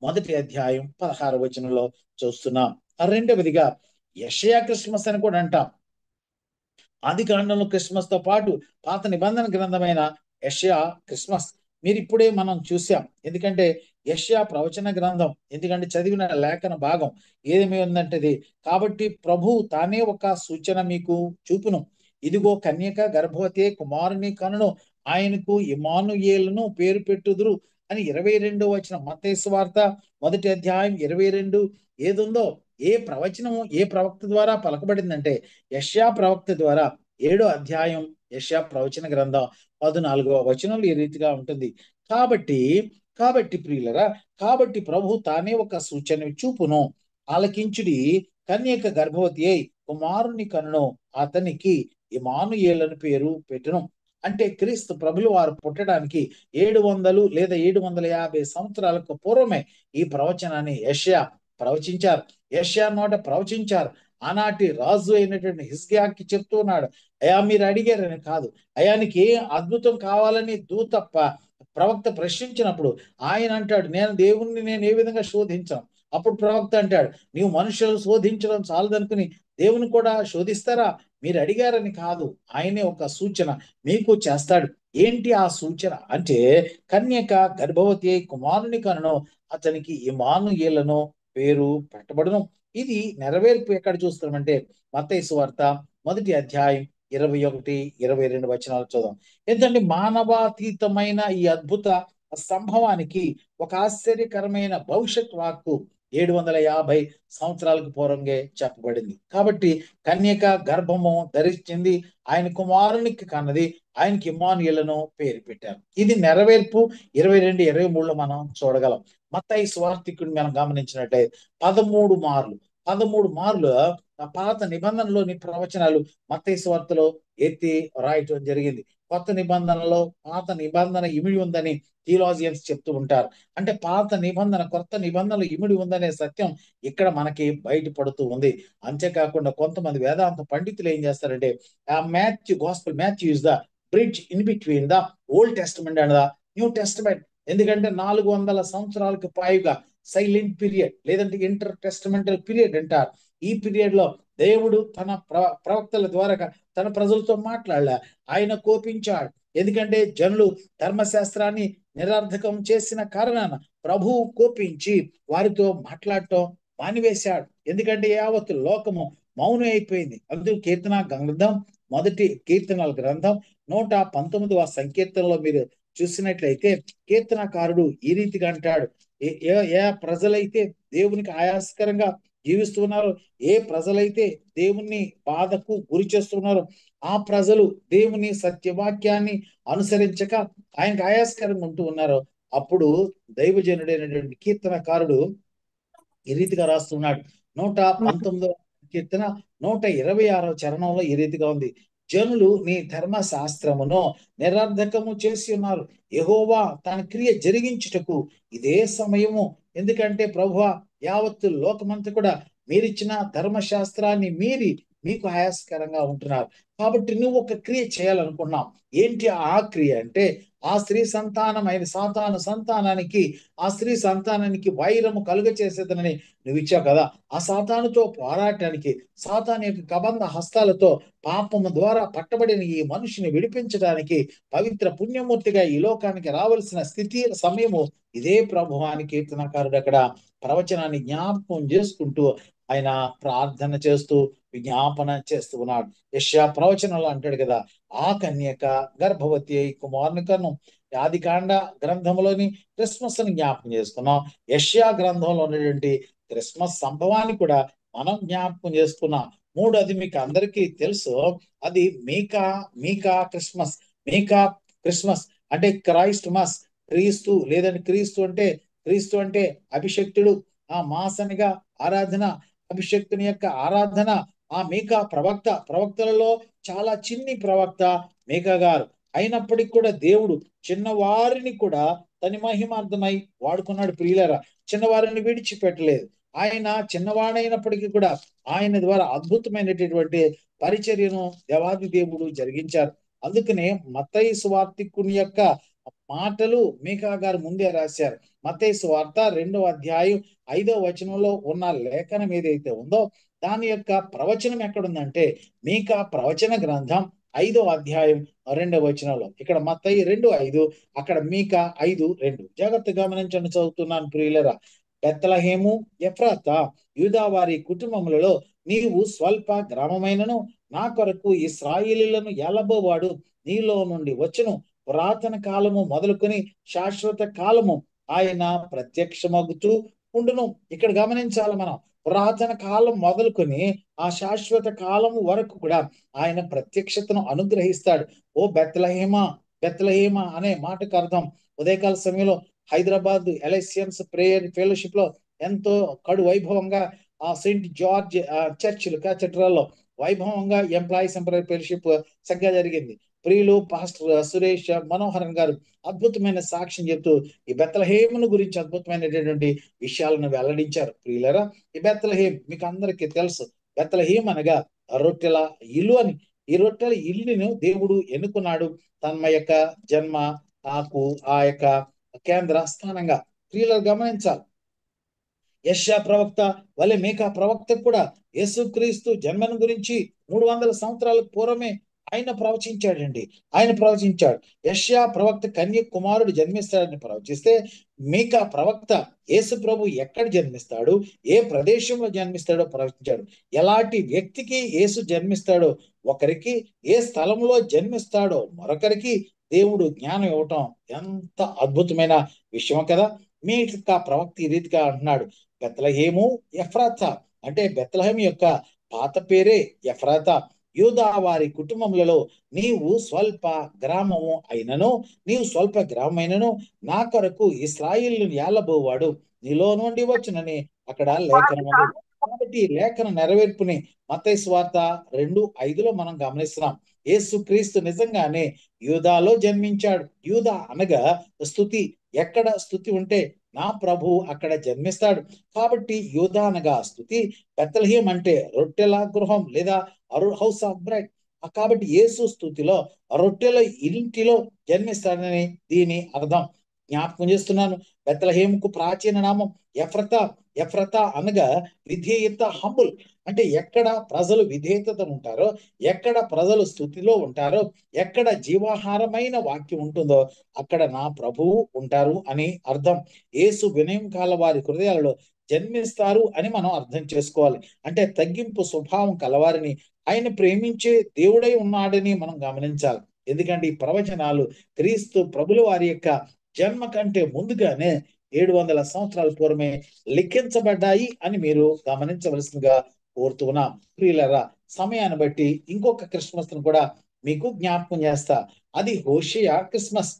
1వ అధ్యాయం 16వ వచనంలో చూస్తున్నాం. రెండవదిగా యెషయా క్రిస్మస్ అని కూడా అంటాం. ఆది కాండంలో క్రిస్మస్ తో పాటు పాత నిబంధన గ్రంథమైన యెషయా క్రిస్మస్ మీరు ఇప్పుడే మనం చూసాం. ఎందుకంటే యెషయా ప్రవచన గ్రంథం, ఎందుకంటే చదివిన లేఖన భాగం ఏదేమి ఉందంటే, కాబట్టి ప్రభు తానే ఒక సూచన మీకు చూపును, ఇదిగో కన్యక గర్భవతి కుమారుని కనును, ఆయనకు ఇమ్మానుయేలును పేరు పెట్టుదురు అని 22వ వచనం మత్తయి సువార్త 1వ అధ్యాయం 22 ఏదుందో, ఏ ప్రవచనం ఏ ప్రవక్త ద్వారా పలకబడిందంటే యెషయా ప్రవక్త ద్వారా 7వ అధ్యాయం యెషయా ప్రవచన గ్రంథం 14వ వచనంలో ఈ రీతిగా ఉంటుంది. కాబట్టి ప్రియులరా, కాబట్టి ప్రభు తానే ఒక సూచన చూపును, ఆలకించుడి, కన్యక గర్భవతి అయి కుమారుని కనును, అతనికి ఇమ్మానుయేలు పేరు పెట్టును. అంటే క్రీస్తు ప్రభులు వారు పుట్టడానికి 700 లేదా 750 సంవత్సరాలకు పూర్వమే ఈ ప్రవచనాన్ని యెషయా ప్రవచించారు. యెషయా నోట ప్రవచించారు. ఆనాటి రాజు అయినటువంటి హిజ్కియాకి చెప్తూ ఉన్నాడు, అయ్యా మీరు అడిగారని కాదు, అయానికి ఏ అద్భుతం కావాలని దూత ప్రవక్త ప్రశ్నించినప్పుడు ఆయన అంటాడు, నేను ఏ విధంగా శోధించను. అప్పుడు ప్రవక్త అంటాడు, నీవు మనుషులు శోధించడం చాలదనుకుని దేవుని కూడా శోధిస్తారా? మీరు అడిగారని కాదు, ఆయనే ఒక సూచన మీకు చేస్తాడు. ఏంటి ఆ సూచన అంటే, కన్యక గర్భవతి అయి కుమారుని కనును, అతనికి ఇమ్మానుయేలును పేరు పెట్టబడును. ఇది నెరవేర్పు ఎక్కడ చూస్తామంటే మత్తయి సువార్త 1వ అధ్యాయం 21, 22 వచనాలు చూద్దాం. ఎందుకంటే మానవాతీతమైన ఈ అద్భుత సంభవానికి ఒక ఆశ్చర్యకరమైన భవిష్యత్ వాక్కు 750 సంవత్సరాలకు పూర్వంగా చెప్పబడింది. కాబట్టి కన్యక గర్భము ధరించింది, ఆయన కుమారునికి కన్నది, ఆయనకి ఇమ్మానుయేలును పేరు పెట్టారు. ఇది నెరవేర్పు 22, 23లో మనం చూడగలం. మత్తయి సువార్తికుడిని మనం గమనించినట్లయితే 13 మార్లు ఆ పాత నిబంధనలోని ప్రవచనాలు మత్తయి సువార్తలో ఎత్తి రాయటం జరిగింది. కొత్త నిబంధనలో పాత నిబంధన ఇమిడి ఉందని థియోలాజియన్స్ చెప్తూ ఉంటారు. అంటే పాత నిబంధన కొత్త నిబంధనలు ఇమిడి ఉందనే సత్యం ఇక్కడ మనకి బయటపడుతూ ఉంది. అంతేకాకుండా కొంతమంది వేదాంత పండితులు ఏం చేస్తారంటే Matthew is the bridge in between the old testament and the New testament. ఎందుకంటే 400 సంవత్సరాలకు పైగా సైలెంట్ పీరియడ్ లేదంటే ఇంటర్ టెస్టమెంటల్ పీరియడ్ అంటారు. ఈ పీరియడ్ లో దేవుడు తన ప్రవక్తల ద్వారా తన ప్రజలతో మాట్లాడలే, ఆయన కోపించాడు. ఎందుకంటే జనులు ధర్మశాస్త్రాన్ని నిరర్ధకం చేసిన కారణాన ప్రభువు కోపించి వారితో మాట్లాడటం మానివేశాడు. ఎందుకంటే యావత్తు లోకము మౌనం అయిపోయింది. అందుకు కీర్తన గ్రంథం, మొదటి కీర్తనల గ్రంథం 119వ సంకీర్తనలో మీరు చూసినట్లయితే కీర్తనకారుడు ఈ రీతిగా అంటాడు, ఏ ప్రజలైతే దేవునికి ఆయాస్కరంగా జీవిస్తున్నారో, ఏ ప్రజలైతే దేవుణ్ణి బాధకు గురి చేస్తున్నారో ఆ ప్రజలు దేవుని సత్యవాక్యాన్ని అనుసరించక ఆయనకు ఆయాస్కరంగా ఉంటూ ఉన్నారో, అప్పుడు దైవజనుడైనటువంటి కీర్తనకారుడు ఈ రీతిగా రాస్తున్నాడు. 119వ కీర్తన 126వ చరణంలో ఈ రీతిగా ఉంది, జనులు నీ ధర్మశాస్త్రమును నిరర్ధకము చేసి ఉన్నారు, యెహోవా తన క్రియ జరిగించుటకు ఇదే సమయము. ఎందుకంటే ప్రభువా యావత్తు లోకమంతా కూడా మీరిచ్చిన ధర్మశాస్త్రాన్ని మీరి మీకు ఆయాస్కరంగా ఉంటున్నారు. కాబట్టి నువ్వు ఒక క్రియ చేయాలనుకున్నావు. ఏంటి ఆ క్రియ అంటే, ఆ స్త్రీ సంతానమైన సాతాను సంతానానికి ఆ స్త్రీ సంతానానికి వైరము కలుగ చేసేదనని నువ్వు ఇచ్చావు కదా. ఆ సాతానుతో పోరాటానికి సాతాను యొక్క కబంధ హస్తాలతో పాపము ద్వారా పట్టబడిన ఈ మనిషిని విడిపించడానికి పవిత్ర పుణ్యమూర్తిగా ఈ లోకానికి రావాల్సిన స్థితి సమయము ఇదే ప్రభువాని కీర్తనకారుడు అక్కడ ప్రవచనాన్ని జ్ఞాపకం చేసుకుంటూ ఆయన ప్రార్థన చేస్తూ విజ్ఞాపన చేస్తూ ఉన్నాడు. యెషయా ప్రవచనంలో అంటాడు కదా, ఆ కన్యక గర్భవతి అయి కుమారుని కను. ఆదికాండ గ్రంథంలోని క్రిస్మస్ ని జ్ఞాపకం చేసుకున్నాం. యెషయా గ్రంథంలో ఉన్నటువంటి క్రిస్మస్ సంభవాన్ని కూడా మనం జ్ఞాపకం చేసుకున్నాం. అది మీకు అందరికీ తెలుసు, అది మీకా క్రిస్మస్ అంటే క్రైస్ట్ మస్, క్రీస్తు లేదంటే క్రీస్తు అంటే అభిషక్తుడు, ఆ మాసనిగా ఆరాధన, అభిషక్తుని యొక్క ఆరాధన. ఆ మీకా ప్రవక్తలలో చాలా చిన్ని ప్రవక్త మీకా గారు. అయినప్పటికీ కూడా దేవుడు చిన్నవారిని కూడా తన మహిమార్థమై వాడుకున్నాడు. ప్రియులారా, చిన్నవారిని విడిచిపెట్టలేదు. ఆయన చిన్నవాడైనప్పటికీ కూడా ఆయన ద్వారా అద్భుతమైనటువంటి పరిచర్యను దేవాది దేవుడు జరిగించారు. అందుకనే మత్తయి సువార్తికుని యొక్క మాటలు మీకా గారు ముందే రాశారు. మత్తయి సువార్త 2వ అధ్యాయం 5వ వచనంలో ఉన్న లేఖనం ఏదైతే ఉందో దాని యొక్క ప్రవచనం ఎక్కడుందంటే మీకా ప్రవచన గ్రంథం 5వ అధ్యాయం 2వ వచనంలో. ఇక్కడ మత్తయి 2:5, అక్కడ మీకా 5:2. జాగ్రత్తగా గమనించండి, చదువుతున్నాను ప్రియులరా. బెత్లెహేము ఎఫ్రాతా యూదా వారి కుటుంబములలో నీవు స్వల్ప గ్రామమైనను నా కొరకు ఇశ్రాయేలీయులను ఏలబోవాడు నీలో నుండి వచ్చును. పురాతన కాలము మొదలుకొని శాశ్వత కాలము ఆయన ప్రత్యక్షమగుతూ ఉండును. ఇక్కడ గమనించాలి మనం, పురాతన కాలం మొదలుకొని ఆ శాశ్వత కాలము వరకు కూడా ఆయన ప్రత్యక్షతను అనుగ్రహిస్తాడు. ఓ బెత్లెహేమా అనే మాటకు అర్థం ఉదయకాల సమయంలో హైదరాబాద్ ఎలైసియన్స్ ప్రేయర్ ఫెలోషిప్ లో ఎంతో కడు వైభవంగా ఆ సెయింట్ జార్జ్ చర్చిలు క్యాథెడ్రల్లో వైభవంగా ఎంప్లాయీస్ ఎంప్లాయీ ఫెలోషిప్ చక్కగా జరిగింది. ప్రియులు పాస్టర్ సురేష్ మనోహరన్ గారు అద్భుతమైన సాక్ష్యం చెప్తూ ఈ బెత్లెహేమును గురించి అద్భుతమైనటువంటి విషయాలను వెల్లడించారు. ప్రియులరా, ఈ బెత్లెహేం మీకు అందరికీ తెలుసు. బెత్లెహేం అనగా రొట్టెల ఇల్లు అని. ఈ రొట్టెల ఇల్లును దేవుడు ఎన్నుకున్నాడు తన యొక్క జన్మ ఆ యొక్క కేంద్ర స్థానంగా. ప్రియులు గమనించాలి, యెషయా ప్రవక్త వలె మీకా ప్రవక్త కూడా యేసుక్రీస్తు జన్మను గురించి 300 సంవత్సరాలకు పూర్వమే ఆయన ప్రవచించాడు. యెషయా ప్రవక్త కన్య కుమారుడు జన్మిస్తాడని ప్రవచిస్తే మీకా ప్రవక్త యేసు ప్రభు ఎక్కడ జన్మిస్తాడు, ఏ ప్రదేశంలో జన్మిస్తాడో ప్రవచించాడు. ఎలాంటి వ్యక్తికి యేసు జన్మిస్తాడో ఒకరికి, ఏ స్థలంలో జన్మిస్తాడో మరొకరికి దేవుడు జ్ఞానం ఇవ్వటం ఎంత అద్భుతమైన విషయం కదా. మీకా ప్రవక్త ఈ రీతిగా అంటున్నాడు, బెత్లెహేము ఎఫ్రాతా, అంటే బెత్లెహేము యొక్క పాత పేరే ఎఫ్రాతా. యూదా వారి కుటుంబములలో నీవు స్వల్ప గ్రామము అయినను, నీవు స్వల్ప గ్రామమైనను నా కొరకు ఇశ్రాయేలును ఏలబోవాడు నీలో నుండి వచ్చునని అక్కడ లేఖనం ఉంది. కాబట్టి ఈ లేఖన నెరవేర్పుని మత్తయి సువార్త 2:5 మనం గమనిస్తున్నాం. యేసు క్రీస్తు నిజంగానే యూదాలో జన్మించాడు. యూదా అనగా స్తుతి. ఎక్కడ స్తుతి ఉంటే నా ప్రభు అక్కడ జన్మిస్తాడు. కాబట్టి యూదా అనగా స్తుతి, బెత్లెహేం అంటే రొట్టెల గృహం లేదా హౌస్ ఆఫ్ బ్రెడ్. కాబట్టి యేసు స్తుతిలో రొట్టెల ఇంటిలో జన్మిస్తాడని దీని అర్థం. జ్ఞాపకం చేస్తున్నాను. బెత్లెహేముకు ప్రాచీన నామం ఎఫ్రతా. ఎఫ్రతా అనగా విధేయత, హంబుల్. అంటే ఎక్కడ ప్రజలు విధేయత ఉంటారో, ఎక్కడ ప్రజలు స్థుతిలో ఉంటారో, ఎక్కడ జీవాహారమైన వాక్యం ఉంటుందో అక్కడ నా ప్రభువు ఉంటారు అని అర్థం. యేసు వినయం కాల వారి హృదయాలలో జన్మిస్తారు అని మనం అర్థం చేసుకోవాలి. అంటే తగ్గింపు స్వభావం కలవారిని, ఆయన ప్రేమించే దేవుడై ఉన్నాడని మనం గమనించాలి. ఎందుకంటే ఈ ప్రవచనాలు క్రీస్తు ప్రభుల వారి యొక్క జన్మ కంటే ముందుగానే 700 సంవత్సరాల పూర్వమే లిఖించబడ్డాయి అని మీరు గమనించవలసిందిగా కోరుతున్నాం. ప్రియులారా, సమయాన్ని బట్టి ఇంకొక క్రిస్మస్ కూడా మీకు జ్ఞాపకం చేస్తా. అది హోషేయ క్రిస్మస్.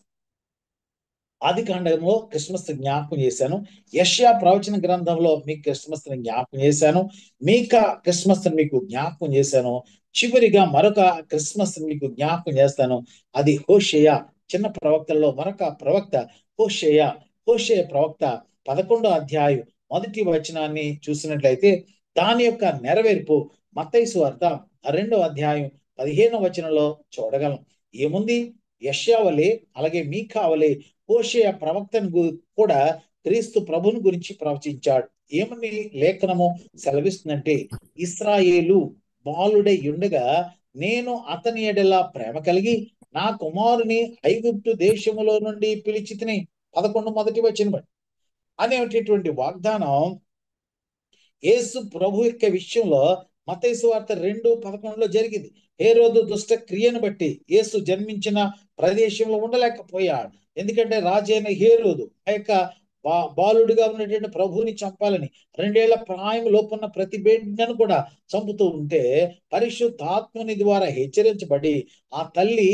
ఆదికాండంలో క్రిస్మస్ జ్ఞాపకం చేశాను. యెషయా ప్రవచన గ్రంథంలో మీకు క్రిస్మస్ జ్ఞాపకం చేశాను. మీకా క్రిస్మస్ మీకు జ్ఞాపకం చేశాను. చివరిగా మరొక క్రిస్మస్ మీకు జ్ఞాపకం చేస్తాను. అది హోషేయ. చిన్న ప్రవక్తల్లో మరొక ప్రవక్త హోషేయ. హోషేయ ప్రవక్త 11వ అధ్యాయం 1వ వచనాన్ని చూసినట్లయితే దాని యొక్క నెరవేర్పు మత్తయి సువార్త 2వ అధ్యాయం 15వ వచనంలో చూడగలం. ఏముంది? యెషయా వలె అలాగే మీకా వలె హోషేయ ప్రవక్తను కూడా క్రీస్తు ప్రభుని గురించి ప్రవచించాడు. ఏమని లేఖనము సెలవిస్తుందంటే, ఇశ్రాయేలు బాలుడై ఉండగా నేను అతని ఎడల ప్రేమ కలిగి నా కుమారుని ఐగుప్తు దేశములో నుండి పిలిచి తిని 11 మొదటి వచనం అనేటటువంటి వాగ్దానం యేసు ప్రభు యొక్క విషయంలో మత్తయి సువార్త 2:11 జరిగింది. హేరోదు దుష్ట క్రియను బట్టి యేసు జన్మించిన ప్రదేశంలో ఉండలేకపోయాడు. ఎందుకంటే రాజైన హేరోదు ఆ యొక్క బాలుడిగా ఉన్నటువంటి ప్రభువుని చంపాలని 2 ఏళ్ల ప్రాయం లోపున్న ప్రతి బిడ్డను కూడా చంపుతూ ఉంటే పరిశుద్ధాత్మని ద్వారా హెచ్చరించబడి ఆ తల్లి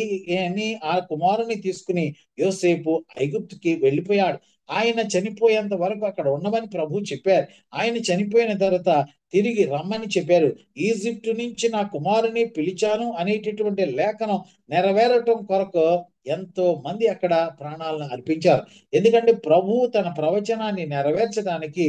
ఆ కుమారుని తీసుకుని యోసేపు ఐగుప్తుకి వెళ్ళిపోయాడు. ఆయన చనిపోయేంత వరకు అక్కడ ఉండమని ప్రభు చెప్పారు. ఆయన చనిపోయిన తర్వాత తిరిగి రమ్మని చెప్పారు. ఈజిప్టు నుంచి నా కుమారుని పిలిచాను అనేటటువంటి లేఖనం నెరవేరటం కొరకు ఎంతో మంది అక్కడ ప్రాణాలను అర్పించారు. ఎందుకంటే ప్రభు తన ప్రవచనాన్ని నెరవేర్చడానికి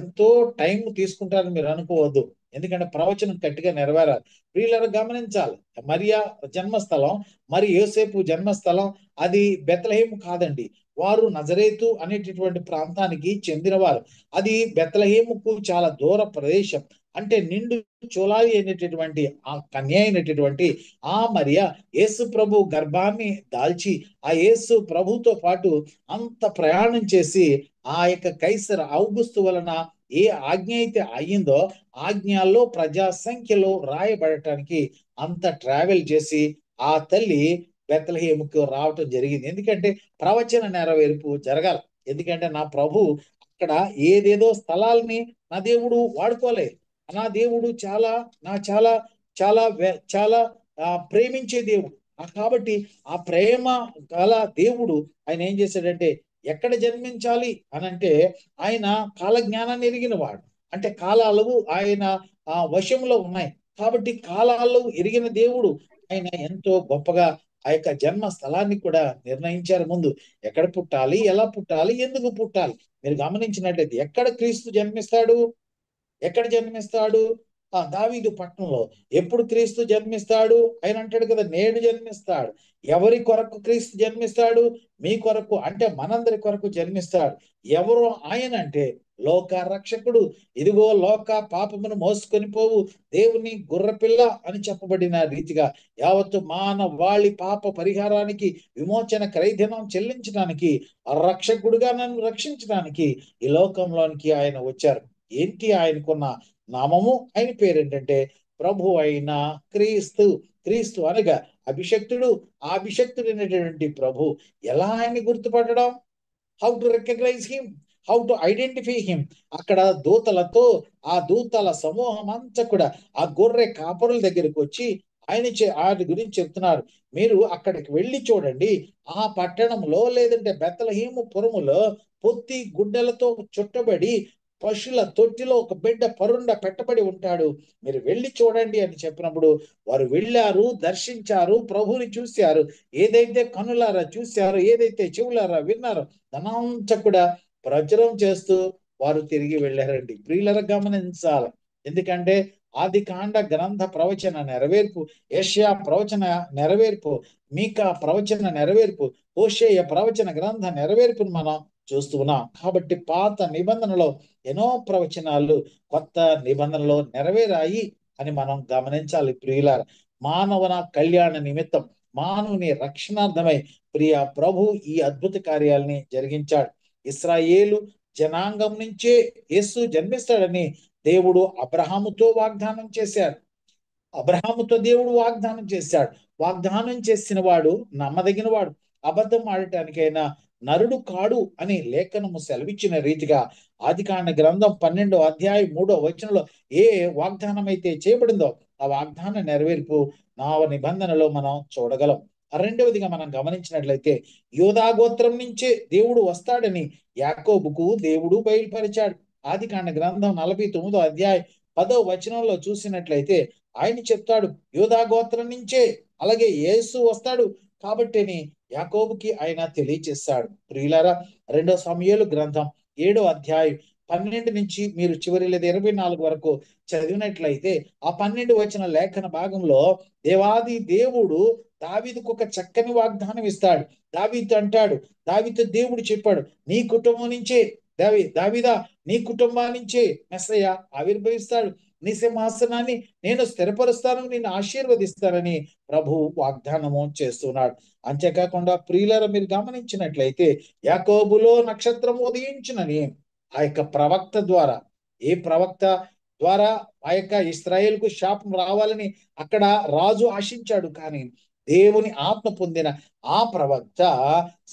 ఎంతో టైం తీసుకుంటారని మీరు అనుకోవద్దు. ఎందుకంటే ప్రవచనం గట్టిగా నెరవేరాలి. వీళ్ళని గమనించాలి. మరియా జన్మస్థలం మరి యోసేపు జన్మస్థలం అది బెత్లెహేము కాదండి. వారు నజరేతు అనేటటువంటి ప్రాంతానికి చెందినవారు. అది బెత్లెహేముకు చాలా దూర ప్రదేశం. అంటే నిండు చూలాలి అయినటువంటి ఆ కన్య అయినటువంటి ఆ మరియా యేసు ప్రభు గర్భాన్ని దాల్చి ఆ యేసు ప్రభుతో పాటు అంత ప్రయాణం చేసి ఆ యొక్క కైసర్ ఔగుస్తు వలన ఏ ఆజ్ఞ అయితే అయ్యిందో ఆజ్ఞల్లో ప్రజా సంఖ్యలో రాయబడటానికి అంత ట్రావెల్ చేసి ఆ తల్లి బెత్లెహేముకు రావటం జరిగింది. ఎందుకంటే ప్రవచన నెరవేర్పు జరగాలి. ఎందుకంటే నా ప్రభు అక్కడ ఏదేదో స్థలాల్ని నా దేవుడు వాడుకోలే. నా దేవుడు చాలా చాలా చాలా చాలా ప్రేమించే దేవుడు. కాబట్టి ఆ ప్రేమ గల దేవుడు ఆయన ఏం చేశాడంటే ఎక్కడ జన్మించాలి అనంటే ఆయన కాల జ్ఞానాన్ని ఎరిగిన వాడు. అంటే కాలాలు ఆయన వశంలో ఉన్నాయి. కాబట్టి కాలాలు ఎరిగిన దేవుడు ఆయన ఎంతో గొప్పగా ఆ యొక్క జన్మ స్థలాన్ని కూడా నిర్ణయించారు. ముందు ఎక్కడ పుట్టాలి, ఎలా పుట్టాలి, ఎందుకు పుట్టాలి. మీరు గమనించినట్లయితే ఎక్కడ క్రీస్తు జన్మిస్తాడు? ఎక్కడ జన్మిస్తాడు? దావీదు పట్టణంలో. ఎప్పుడు క్రీస్తు జన్మిస్తాడు? ఆయన అంటాడు కదా, నేడు జన్మిస్తాడు. ఎవరి కొరకు క్రీస్తు జన్మిస్తాడు? మీ కొరకు, అంటే మనందరి కొరకు జన్మిస్తాడు. ఎవరు ఆయన అంటే లోక రక్షకుడు. ఇదిగో లోక పాపమును మోసుకొని పోవు దేవుని గుర్రపిల్ల అని చెప్పబడిన రీతిగా యావత్తు మానవాళి పాప పరిహారానికి విమోచన క్రైధనం చెల్లించడానికి రక్షకుడుగా నన్ను రక్షించడానికి ఈ లోకంలోనికి ఆయన వచ్చారు. ఏంటి ఆయనకున్న నామము? ఆయన పేరు ఏంటంటే ప్రభు అయిన క్రీస్తు. క్రీస్తు అనగా అభిషక్తుడు. ఆ అభిషక్తుడైనటువంటి ప్రభు. ఎలా ఆయన్ని గుర్తుపట్టడం? How to recognise him? How to identify him. అక్కడ దూతలతో ఆ దూతల సమూహం అంతా కూడా ఆ గొర్రె కాపరుల దగ్గరికి వచ్చి ఆయన గురించి చెప్తున్నారు. మీరు అక్కడికి వెళ్ళి చూడండి, ఆ పట్టణంలో లేదంటే బెత్లెహేము పురములో పొత్తి గుడ్డలతో చుట్టబడి పశువుల తొట్టిలో ఒక బిడ్డ పరుండ పెట్టబడి ఉంటాడు, మీరు వెళ్ళి చూడండి అని చెప్పినప్పుడు వారు వెళ్ళారు, దర్శించారు, ప్రభువుని చూశారు. ఏదైతే కనులారా చూశారో, ఏదైతే చెవులారా విన్నారో దానంతా కూడా ప్రచురం చేస్తూ వారు తిరిగి వెళ్ళారండి. ప్రియులరా గమనించాలి. ఎందుకంటే ఆది కాండ గ్రంథ ప్రవచన నెరవేర్పు, యెషయా ప్రవచన నెరవేర్పు, మీకా ప్రవచన నెరవేర్పు, హోషేయ ప్రవచన గ్రంథ నెరవేర్పును మనం చూస్తూ ఉన్నాం. కాబట్టి పాత నిబంధనలో ఎన్నో ప్రవచనాలు కొత్త నిబంధనలో నెరవేరాయి అని మనం గమనించాలి. ప్రియులారా, మానవన కళ్యాణ నిమిత్తం, మానవుని రక్షణార్థమై ప్రియ ప్రభు ఈ అద్భుత కార్యాలని జరిగించాడు. ఇశ్రాయేలు జనాంగం నుంచే యేసు జన్మిస్తాడని దేవుడు అబ్రహాముతో వాగ్దానం చేశాడు. అబ్రహాముతో దేవుడు వాగ్దానం చేశాడు. వాగ్దానం చేసిన వాడు నమ్మదగిన వాడు, అబద్ధం ఆడటానికైనా నరుడు కాడు అని లేఖనము సెలవిచ్చిన రీతిగా ఆదికాండ గ్రంథం 12వ అధ్యాయం 3వ వచనంలో ఏ వాగ్దానం అయితే చేయబడిందో ఆ వాగ్దాన నెరవేర్పు నవ నిబంధనలో మనం చూడగలం. రెండవదిగా మనం గమనించినట్లయితే యోధా గోత్రం నుంచే దేవుడు వస్తాడని యాకోబుకు దేవుడు బయలుపరిచాడు. ఆదికాండ గ్రంథం 49వ అధ్యాయం 10వ వచనంలో చూసినట్లయితే ఆయన చెప్తాడు, యోధా గోత్రం నుంచే అలాగే యేసు వస్తాడు కాబట్టిని యాకోబుకి ఆయన తెలియచేస్తాడు. ప్రియులారా, 2వ సమూయేలు గ్రంథం 7వ అధ్యాయం 12 నుంచి మీరు చివరి లేదా 24 వరకు చదివినట్లయితే ఆ 12 వచన లేఖన భాగంలో దేవాది దేవుడు దావీదుకు ఒక చక్కని వాగ్దానం ఇస్తాడు. దావీదు అంటాడు, దావీదు దేవుడు చెప్పాడు, నీ కుటుంబం నుంచే దావీదా నీ కుటుంబం నుంచే మెస్సయ్య ఆవిర్భవిస్తాడు, నీ సింహాసనాన్ని నేను స్థిరపరుస్తాను, నిన్ను ఆశీర్వదిస్తానని ప్రభు వాగ్దానము చేస్తున్నాడు. అంతేకాకుండా ప్రియులారా, మీరు గమనించినట్లయితే యాకోబులో నక్షత్రం ఉదయించునని ఆ యొక్క ప్రవక్త ద్వారా, ఏ ప్రవక్త ద్వారా ఆ యొక్క ఇశ్రాయేలుకు శాపం రావాలని అక్కడ రాజు ఆశించాడు, కానీ దేవుని ఆత్మ పొందిన ఆ ప్రవక్త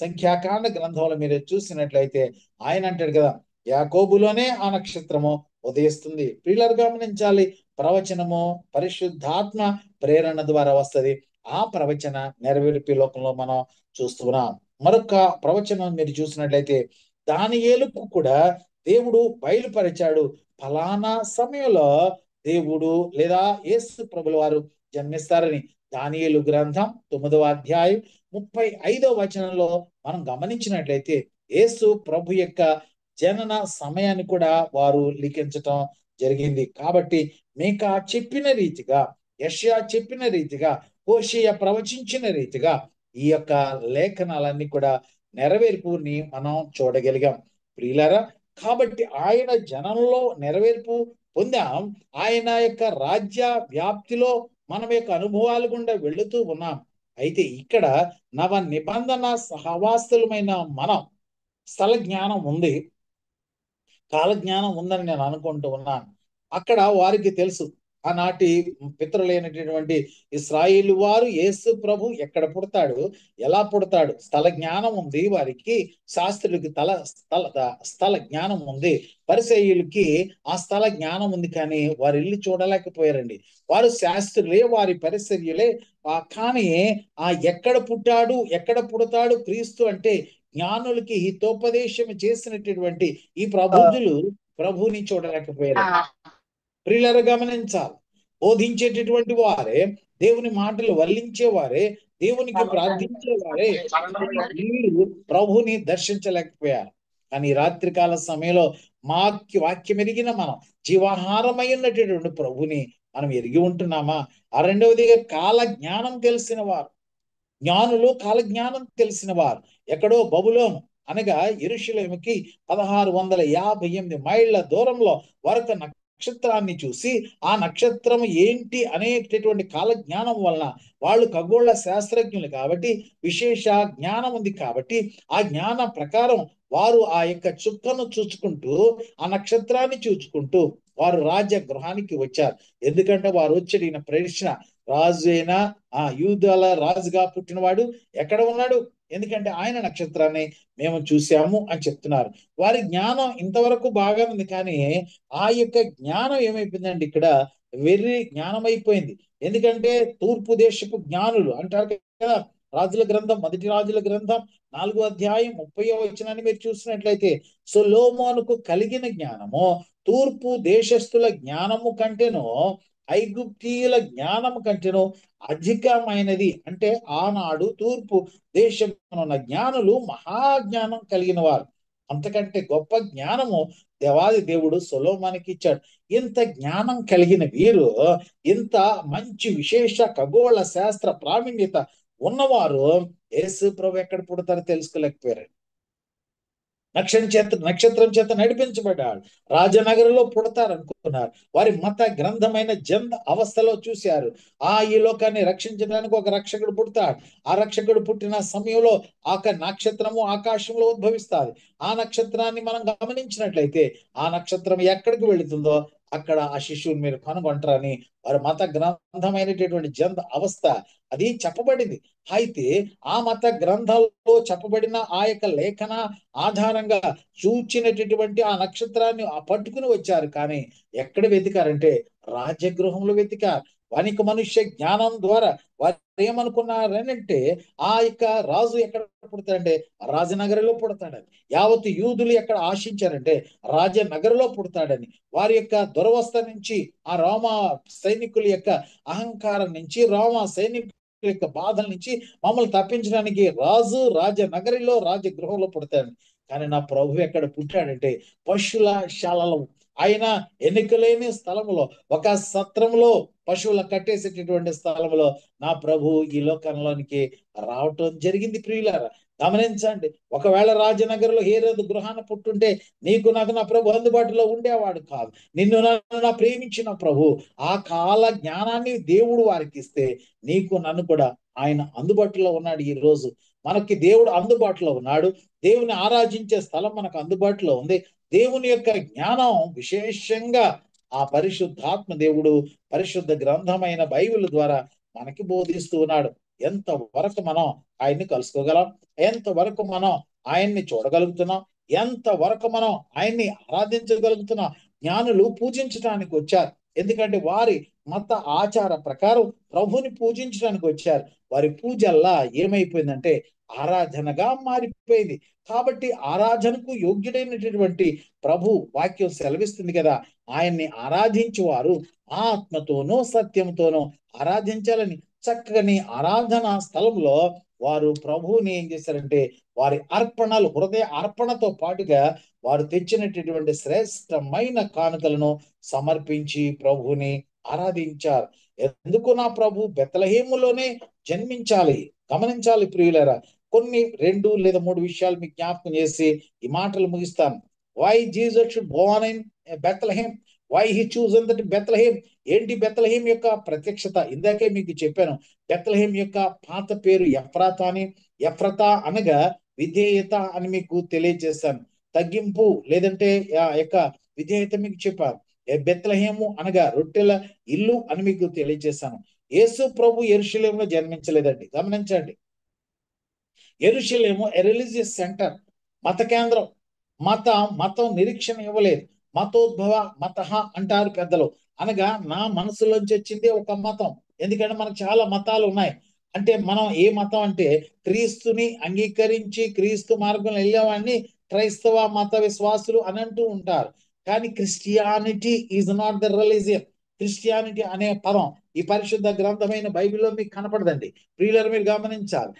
సంఖ్యాకాండ గ్రంథంలో మీరు చూసినట్లయితే ఆయన అంటాడు కదా, యాకోబులోనే ఆ నక్షత్రము ఉదయిస్తుంది. ప్రియులారు గమనించాలి, ప్రవచనము పరిశుద్ధాత్మ ప్రేరణ ద్వారా వస్తుంది. ఆ ప్రవచన నెరవేర్పు లోకంలో మనం చూస్తున్నాం. మరొక ప్రవచనం మీరు చూసినట్లయితే దానియేలుకు కూడా దేవుడు బయలుపరిచాడు, ఫలానా సమయంలో దేవుడు లేదా యేసు ప్రభుల వారు జన్మిస్తారని. దానియేలు గ్రంథం 9వ అధ్యాయం 35వ వచనంలో మనం గమనించినట్లయితే యేసు ప్రభు యొక్క జనన సమయాన్ని కూడా వారు లిఖించటం జరిగింది. కాబట్టి మీకా చెప్పిన రీతిగా, యెషయా చెప్పిన రీతిగా, హోషేయ ప్రవచించిన రీతిగా ఈ యొక్క లేఖనాలన్నీ కూడా నెరవేర్పుని మనం చూడగలిగాం. ప్రియులారా, కాబట్టి ఆయన జనంలో నెరవేర్పు పొందాం. ఆయన యొక్క రాజ్య వ్యాప్తిలో మనం యొక్క అనుభవాలు గుండా వెళుతూ ఉన్నాం. అయితే ఇక్కడ నవ నిబంధన సహవాసులమైన మనం స్థల జ్ఞానం ఉంది, కాల జ్ఞానం ఉందని నేను అనుకుంటూ ఉన్నాను. అక్కడ వారికి తెలుసు, ఆనాటి పితరులైనటువంటి ఇశ్రాయేలు వారు యేసు ప్రభు ఎక్కడ పుడతాడు, ఎలా పుడతాడు, స్థల జ్ఞానం ఉంది వారికి. శాస్త్రులకి స్థల జ్ఞానం ఉంది, పరిసయ్యులకి ఆ స్థల జ్ఞానం ఉంది, కానీ వారు ఇల్లు చూడలేకపోయారండి. వారు శాస్త్రులే, వారి పరిసర్యులే, కానీ ఆ ఎక్కడ పుట్టాడు, ఎక్కడ పుడతాడు క్రీస్తు అంటే జ్ఞానులకి హితోపదేశం చేసినటువంటి ఈ ప్రబుద్ధులు ప్రభుని చూడలేకపోయారు. ప్రియులారా గమనించాలి, బోధించేటటువంటి వారే, దేవుని మాటలు వల్లించేవారే, దేవునికి ప్రార్థించేవారే వీళ్ళు ప్రభుని దర్శించలేకపోయారు. కానీ రాత్రికాల సమయంలో వాక్యం ఎరిగిన మనం జీవాహారమైనటువంటి ప్రభుని మనం ఎరిగి ఉంటున్నామా? ఆ రెండవదిగా కాల జ్ఞానం తెలిసిన వారు, జ్ఞానులు కాల జ్ఞానం తెలిసిన వారు ఎక్కడో బబులోను అనగా యెరూషలేముకి 1658 మైళ్ళ దూరంలో వారొక నక్షత్రాన్ని చూసి ఆ నక్షత్రం ఏంటి అనేటటువంటి కాల జ్ఞానం వలన వాళ్ళు ఖగోళ శాస్త్రజ్ఞులు కాబట్టి, విశేష జ్ఞానం ఉంది కాబట్టి ఆ జ్ఞానం ప్రకారం వారు ఆ యొక్క చుక్కను చూచుకుంటూ, ఆ నక్షత్రాన్ని చూచుకుంటూ వారు రాజ్య గృహానికి వచ్చారు. ఎందుకంటే వారు వచ్చడిన ప్రశ్న, రాజు అయినా ఆ యూదుల రాజుగా పుట్టినవాడు ఎక్కడ ఉన్నాడు, ఎందుకంటే ఆయన నక్షత్రాన్ని మేము చూసాము అని చెప్తున్నారు. వారి జ్ఞానం ఇంతవరకు బాగా ఉంది, కానీ ఆ యొక్క జ్ఞానం ఏమైపోయిందండి, ఇక్కడ వెర్రి జ్ఞానం అయిపోయింది. ఎందుకంటే తూర్పు దేశపు జ్ఞానులు అంటారు కదా. రాజుల గ్రంథం, మొదటి రాజుల గ్రంథం 4వ అధ్యాయం 30వ వచనాన్ని మీరు చూసినట్లయితే, సొలొమోనుకు కలిగిన జ్ఞానము తూర్పు దేశస్థుల జ్ఞానము కంటేనో ఐగుప్తీయుల జ్ఞానము కంటేనో అధికమైనది. అంటే ఆనాడు తూర్పు దేశంలో ఉన్న జ్ఞానులు మహాజ్ఞానం కలిగిన వారు. అంతకంటే గొప్ప జ్ఞానము దేవాది దేవుడు సొలొమోనుకి ఇచ్చాడు. ఇంత జ్ఞానం కలిగిన వీరు, ఇంత మంచి విశేష ఖగోళ శాస్త్ర ప్రావీణ్యత ఉన్నవారు యేసు ప్రభు ఎక్కడ పుడతారో తెలుసుకోలేకపోయారు. నక్షత్రం చేత నడిపించబడ్డాడు. రాజనగరంలో పుడతారనుకున్నారు. వారి మత గ్రంథమైన జంద అవస్థలో చూశారు. ఈ లోకాన్ని రక్షించడానికి ఒక రక్షకుడు పుడతాడు. ఆ రక్షకుడు పుట్టిన సమయంలో నక్షత్రము ఆకాశంలో ఉద్భవిస్తుంది. ఆ నక్షత్రాన్ని మనం గమనించినట్లయితే ఆ నక్షత్రం ఎక్కడికి వెళుతుందో అక్కడ ఆ శిశువుని మీరు కనుగొంటారని వారి మత గ్రంథమైనటువంటి జంద అవస్థ అది చెప్పబడింది. అయితే ఆ మత గ్రంథాల్లో చెప్పబడిన ఆ యొక్క లేఖన ఆధారంగా చూచినటువంటి ఆ నక్షత్రాన్ని పట్టుకుని వచ్చారు. కానీ ఎక్కడ వెతికారంటే రాజగృహంలో వెతికారు. వానికి మనుష్య జ్ఞానం ద్వారా వారు ఏమనుకున్నారంటే ఆ యొక్క రాజు ఎక్కడ పుడతాడంటే రాజనగరిలో పుడతాడని. యావత్ యూదులు ఎక్కడ ఆశించారంటే రాజనగరిలో పుడతాడని. వారి యొక్క దురవస్థ నుంచి, ఆ రోమా సైనికుల యొక్క అహంకారం నుంచి, రోమా సైనికుల యొక్క బాధల నుంచి మమ్మల్ని తప్పించడానికి రాజనగరిలో రాజగృహంలో పుడతాడు. కానీ నా ప్రభు ఎక్కడ పుట్టాడంటే పశువుల శాలలో, ఆయన ఎన్నికలేని స్థలంలో, ఒక సత్రంలో, పశువుల కట్టేసేటటువంటి స్థలంలో నా ప్రభు ఈ లోకంలోనికి రావటం జరిగింది. ప్రియులారా గమనించండి. ఒకవేళ రాజనగర్లో హేరోదు గృహాన పుట్టుంటే నీకు నాకు నా ప్రభు అందుబాటులో ఉండేవాడు కాదు. నిన్ను నన్ను ప్రేమించిన ప్రభు ఆ కాల జ్ఞానాన్ని దేవుడు వారికి ఇస్తే నీకు నన్ను కూడా ఆయన అందుబాటులో ఉన్నాడు. ఈ రోజు మనకి దేవుడు అందుబాటులో ఉన్నాడు. దేవుని ఆరాధించే స్థలం మనకు అందుబాటులో ఉంది. దేవుని యొక్క జ్ఞానం విశేషంగా ఆ పరిశుద్ధాత్మ దేవుడు పరిశుద్ధ గ్రంథమైన బైబిల్ ద్వారా మనకి బోధిస్తూ ఉన్నాడు. ఎంత వరకు మనం ఆయన్ని కలుసుకోగలం, ఎంత వరకు మనం ఆయన్ని చూడగలుగుతున్నాం, ఎంత వరకు మనం ఆయన్ని ఆరాధించగలుగుతున్నాం. జ్ఞానులు పూజించడానికి వచ్చారు. ఎందుకంటే వారి మత ఆచార ప్రకారం ప్రభుని పూజించడానికి వచ్చారు. వారి పూజల్లా ఏమైపోయిందంటే ఆరాధనగా మారిపోయింది. కాబట్టి ఆరాధనకు యోగ్యుడైనటువంటి ప్రభు వాక్యం సెలవిస్తుంది కదా, ఆయన్ని ఆరాధించేవారు ఆత్మతోనూ సత్యంతోనూ ఆరాధించాలని. చక్కని ఆరాధన స్థలంలో వారు ప్రభువుని ఏం చేశారంటే వారి అర్పణలు, హృదయ అర్పణతో పాటుగా వారు తెచ్చినటువంటి శ్రేష్టమైన కానుకలను సమర్పించి ప్రభువుని ఆరాధించారు. ఎందుకు నా ప్రభు బెత్లెహేములోనే జన్మించాలి. గమనించాలి ప్రియులారా. కొన్ని 2 లేదా 3 విషయాలు మీకు జ్ఞాపకం చేసి ఈ మాటలు ముగిస్తాను. Why Jesus should born in Bethlehem, why he chosen that Bethlehem. ఏంటి బెత్లెహేం యొక్క ప్రత్యక్షత? ఇందాకే మీకు చెప్పాను. బెత్లెహేం యొక్క పాత పేరు ఎఫ్రతా అనగా విధేయత అని మీకు తెలియజేశాను. తగ్గింపు లేదంటే యొక్క విధేయత మీకు చెప్పాను. బెత్లెహేము అనగా రొట్టెల ఇల్లు అని మీకు తెలియజేశాను. యేసు ప్రభు యెరూషలేములో జన్మించలేదండి. గమనించండి. యెరూషలేము రిలీజియస్ సెంటర్, మత కేంద్రం. మతం నిరీక్షణ ఇవ్వలేదు. మతోద్భవ మతః అంటారు పెద్దలు. అనగా నా మనసులోంచి వచ్చింది ఒక మతం. ఎందుకంటే మనకు చాలా మతాలు ఉన్నాయి. అంటే మనం ఏ మతం అంటే క్రీస్తుని అంగీకరించి క్రీస్తు మార్గంలో వెళ్ళేవాడిని క్రైస్తవ మత విశ్వాసులు అని అంటూ ఉంటారు. కానీ Christianity is not the religion. Christianity అనే పదం ఈ పరిశుద్ధ గ్రంథమైన బైబిల్లో మీకు కనపడదండి. ప్రియులారా మీరు గమనించాలి.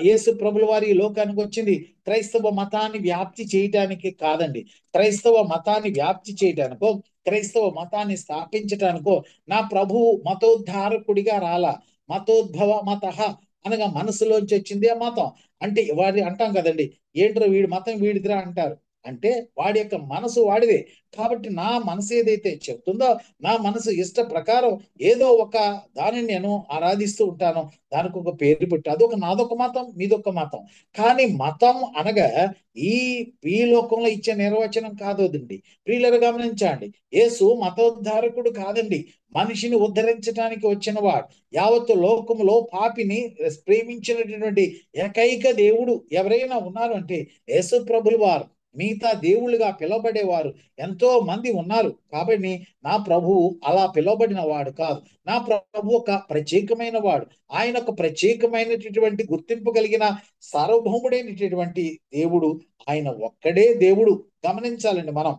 యేసు ప్రభుల వారి లోకానికి వచ్చింది క్రైస్తవ మతాన్ని వ్యాప్తి చేయటానికి కాదండి. క్రైస్తవ మతాన్ని వ్యాప్తి చేయటానికో, క్రైస్తవ మతాన్ని స్థాపించటానికో నా ప్రభువు మతోద్ధారకుడిగా రాలా. మతోద్భవ మతః అనగా మనసులోంచి వచ్చింది ఆ మతం. అంటే వారి అంటాం కదండి, ఏంట్రో వీడి మతం వీడిదిరా అంటారు. అంటే వాడి యొక్క మనసు వాడిదే. కాబట్టి నా మనసు ఏదైతే చెప్తుందో, నా మనసు ఇష్ట ప్రకారం ఏదో ఒక దానిని నేను ఆరాధిస్తూ ఉంటాను. దానికి ఒక పేరు పెట్టి అదొక నాదొక మతం, మీదొక మతం. కానీ మతం అనగా ఈ ఈ లోకంలో ఇచ్చే నిర్వచనం కాదండి. ప్రియులారా గమనించండి, యేసు మతోద్ధారకుడు కాదండి, మనిషిని ఉద్ధరించడానికి వచ్చిన వాడు. యావత్తు లోకములో పాపిని ప్రేమించినటువంటి ఏకైక దేవుడు ఎవరైనా ఉన్నారు అంటే యేసు ప్రభులు వారు. మిగతా దేవుళ్ళుగా పిలువబడేవారు ఎంతో మంది ఉన్నారు. కాబట్టి నా ప్రభువు అలా పిలువబడిన వాడు కాదు. నా ప్రభు ఒక ప్రత్యేకమైన వాడు. ఆయన ఒక ప్రత్యేకమైనటువంటి గుర్తింపు కలిగిన సార్వభౌముడైనటువంటి దేవుడు. ఆయన ఒక్కడే దేవుడు. గమనించాలండి మనం.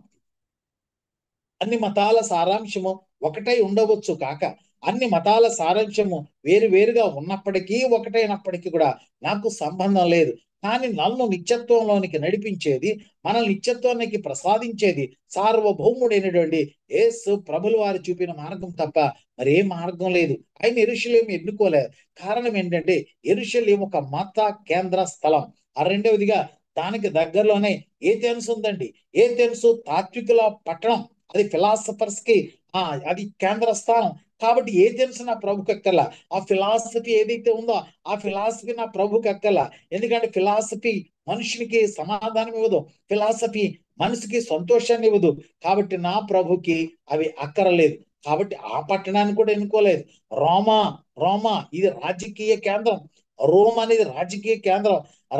అన్ని మతాల సారాంశము ఒకటై ఉండవచ్చు కాక, అన్ని మతాల సారాంశము వేరు వేరుగా ఉన్నప్పటికీ, ఒకటైనప్పటికీ కూడా నాకు సంబంధం లేదు. కానీ నన్ను నిత్యత్వంలోనికి నడిపించేది, మన నిత్యత్వానికి ప్రసాదించేది సార్వభౌముడైనటువంటి యేసు ప్రభుల వారు చూపిన మార్గం తప్ప మరే మార్గం లేదు. ఆయన యెరూషలేము ఎన్నుకోలేదు. కారణం ఏంటంటే యెరూషలేము ఒక మత కేంద్ర స్థలం. రెండవదిగా దానికి దగ్గరలోనే ఏథెన్స్ ఉందండి. ఏథెన్స్ తాత్వికుల పట్టణం. అది ఫిలాసఫర్స్ కి అది కేంద్ర స్థానం. కాబట్టి ఏథెన్స్ నా ప్రభుకి ఎక్కర్లా. ఆ ఫిలాసఫీ ఏదైతే ఉందో ఆ ఫిలాసఫీ నా ప్రభుకి ఎక్కర్లా. ఎందుకంటే ఫిలాసఫీ మనుషునికి సమాధానం ఇవ్వదు, ఫిలాసఫీ మనసుకి సంతోషాన్ని ఇవ్వదు. కాబట్టి నా ప్రభుకి అవి అక్కరలేదు. కాబట్టి ఆ పట్టణాన్ని కూడా ఎన్నుకోలేదు. రోమా రోమా ఇది రాజకీయ కేంద్రం. రోమ్ అనేది రాజకీయ కేంద్రం.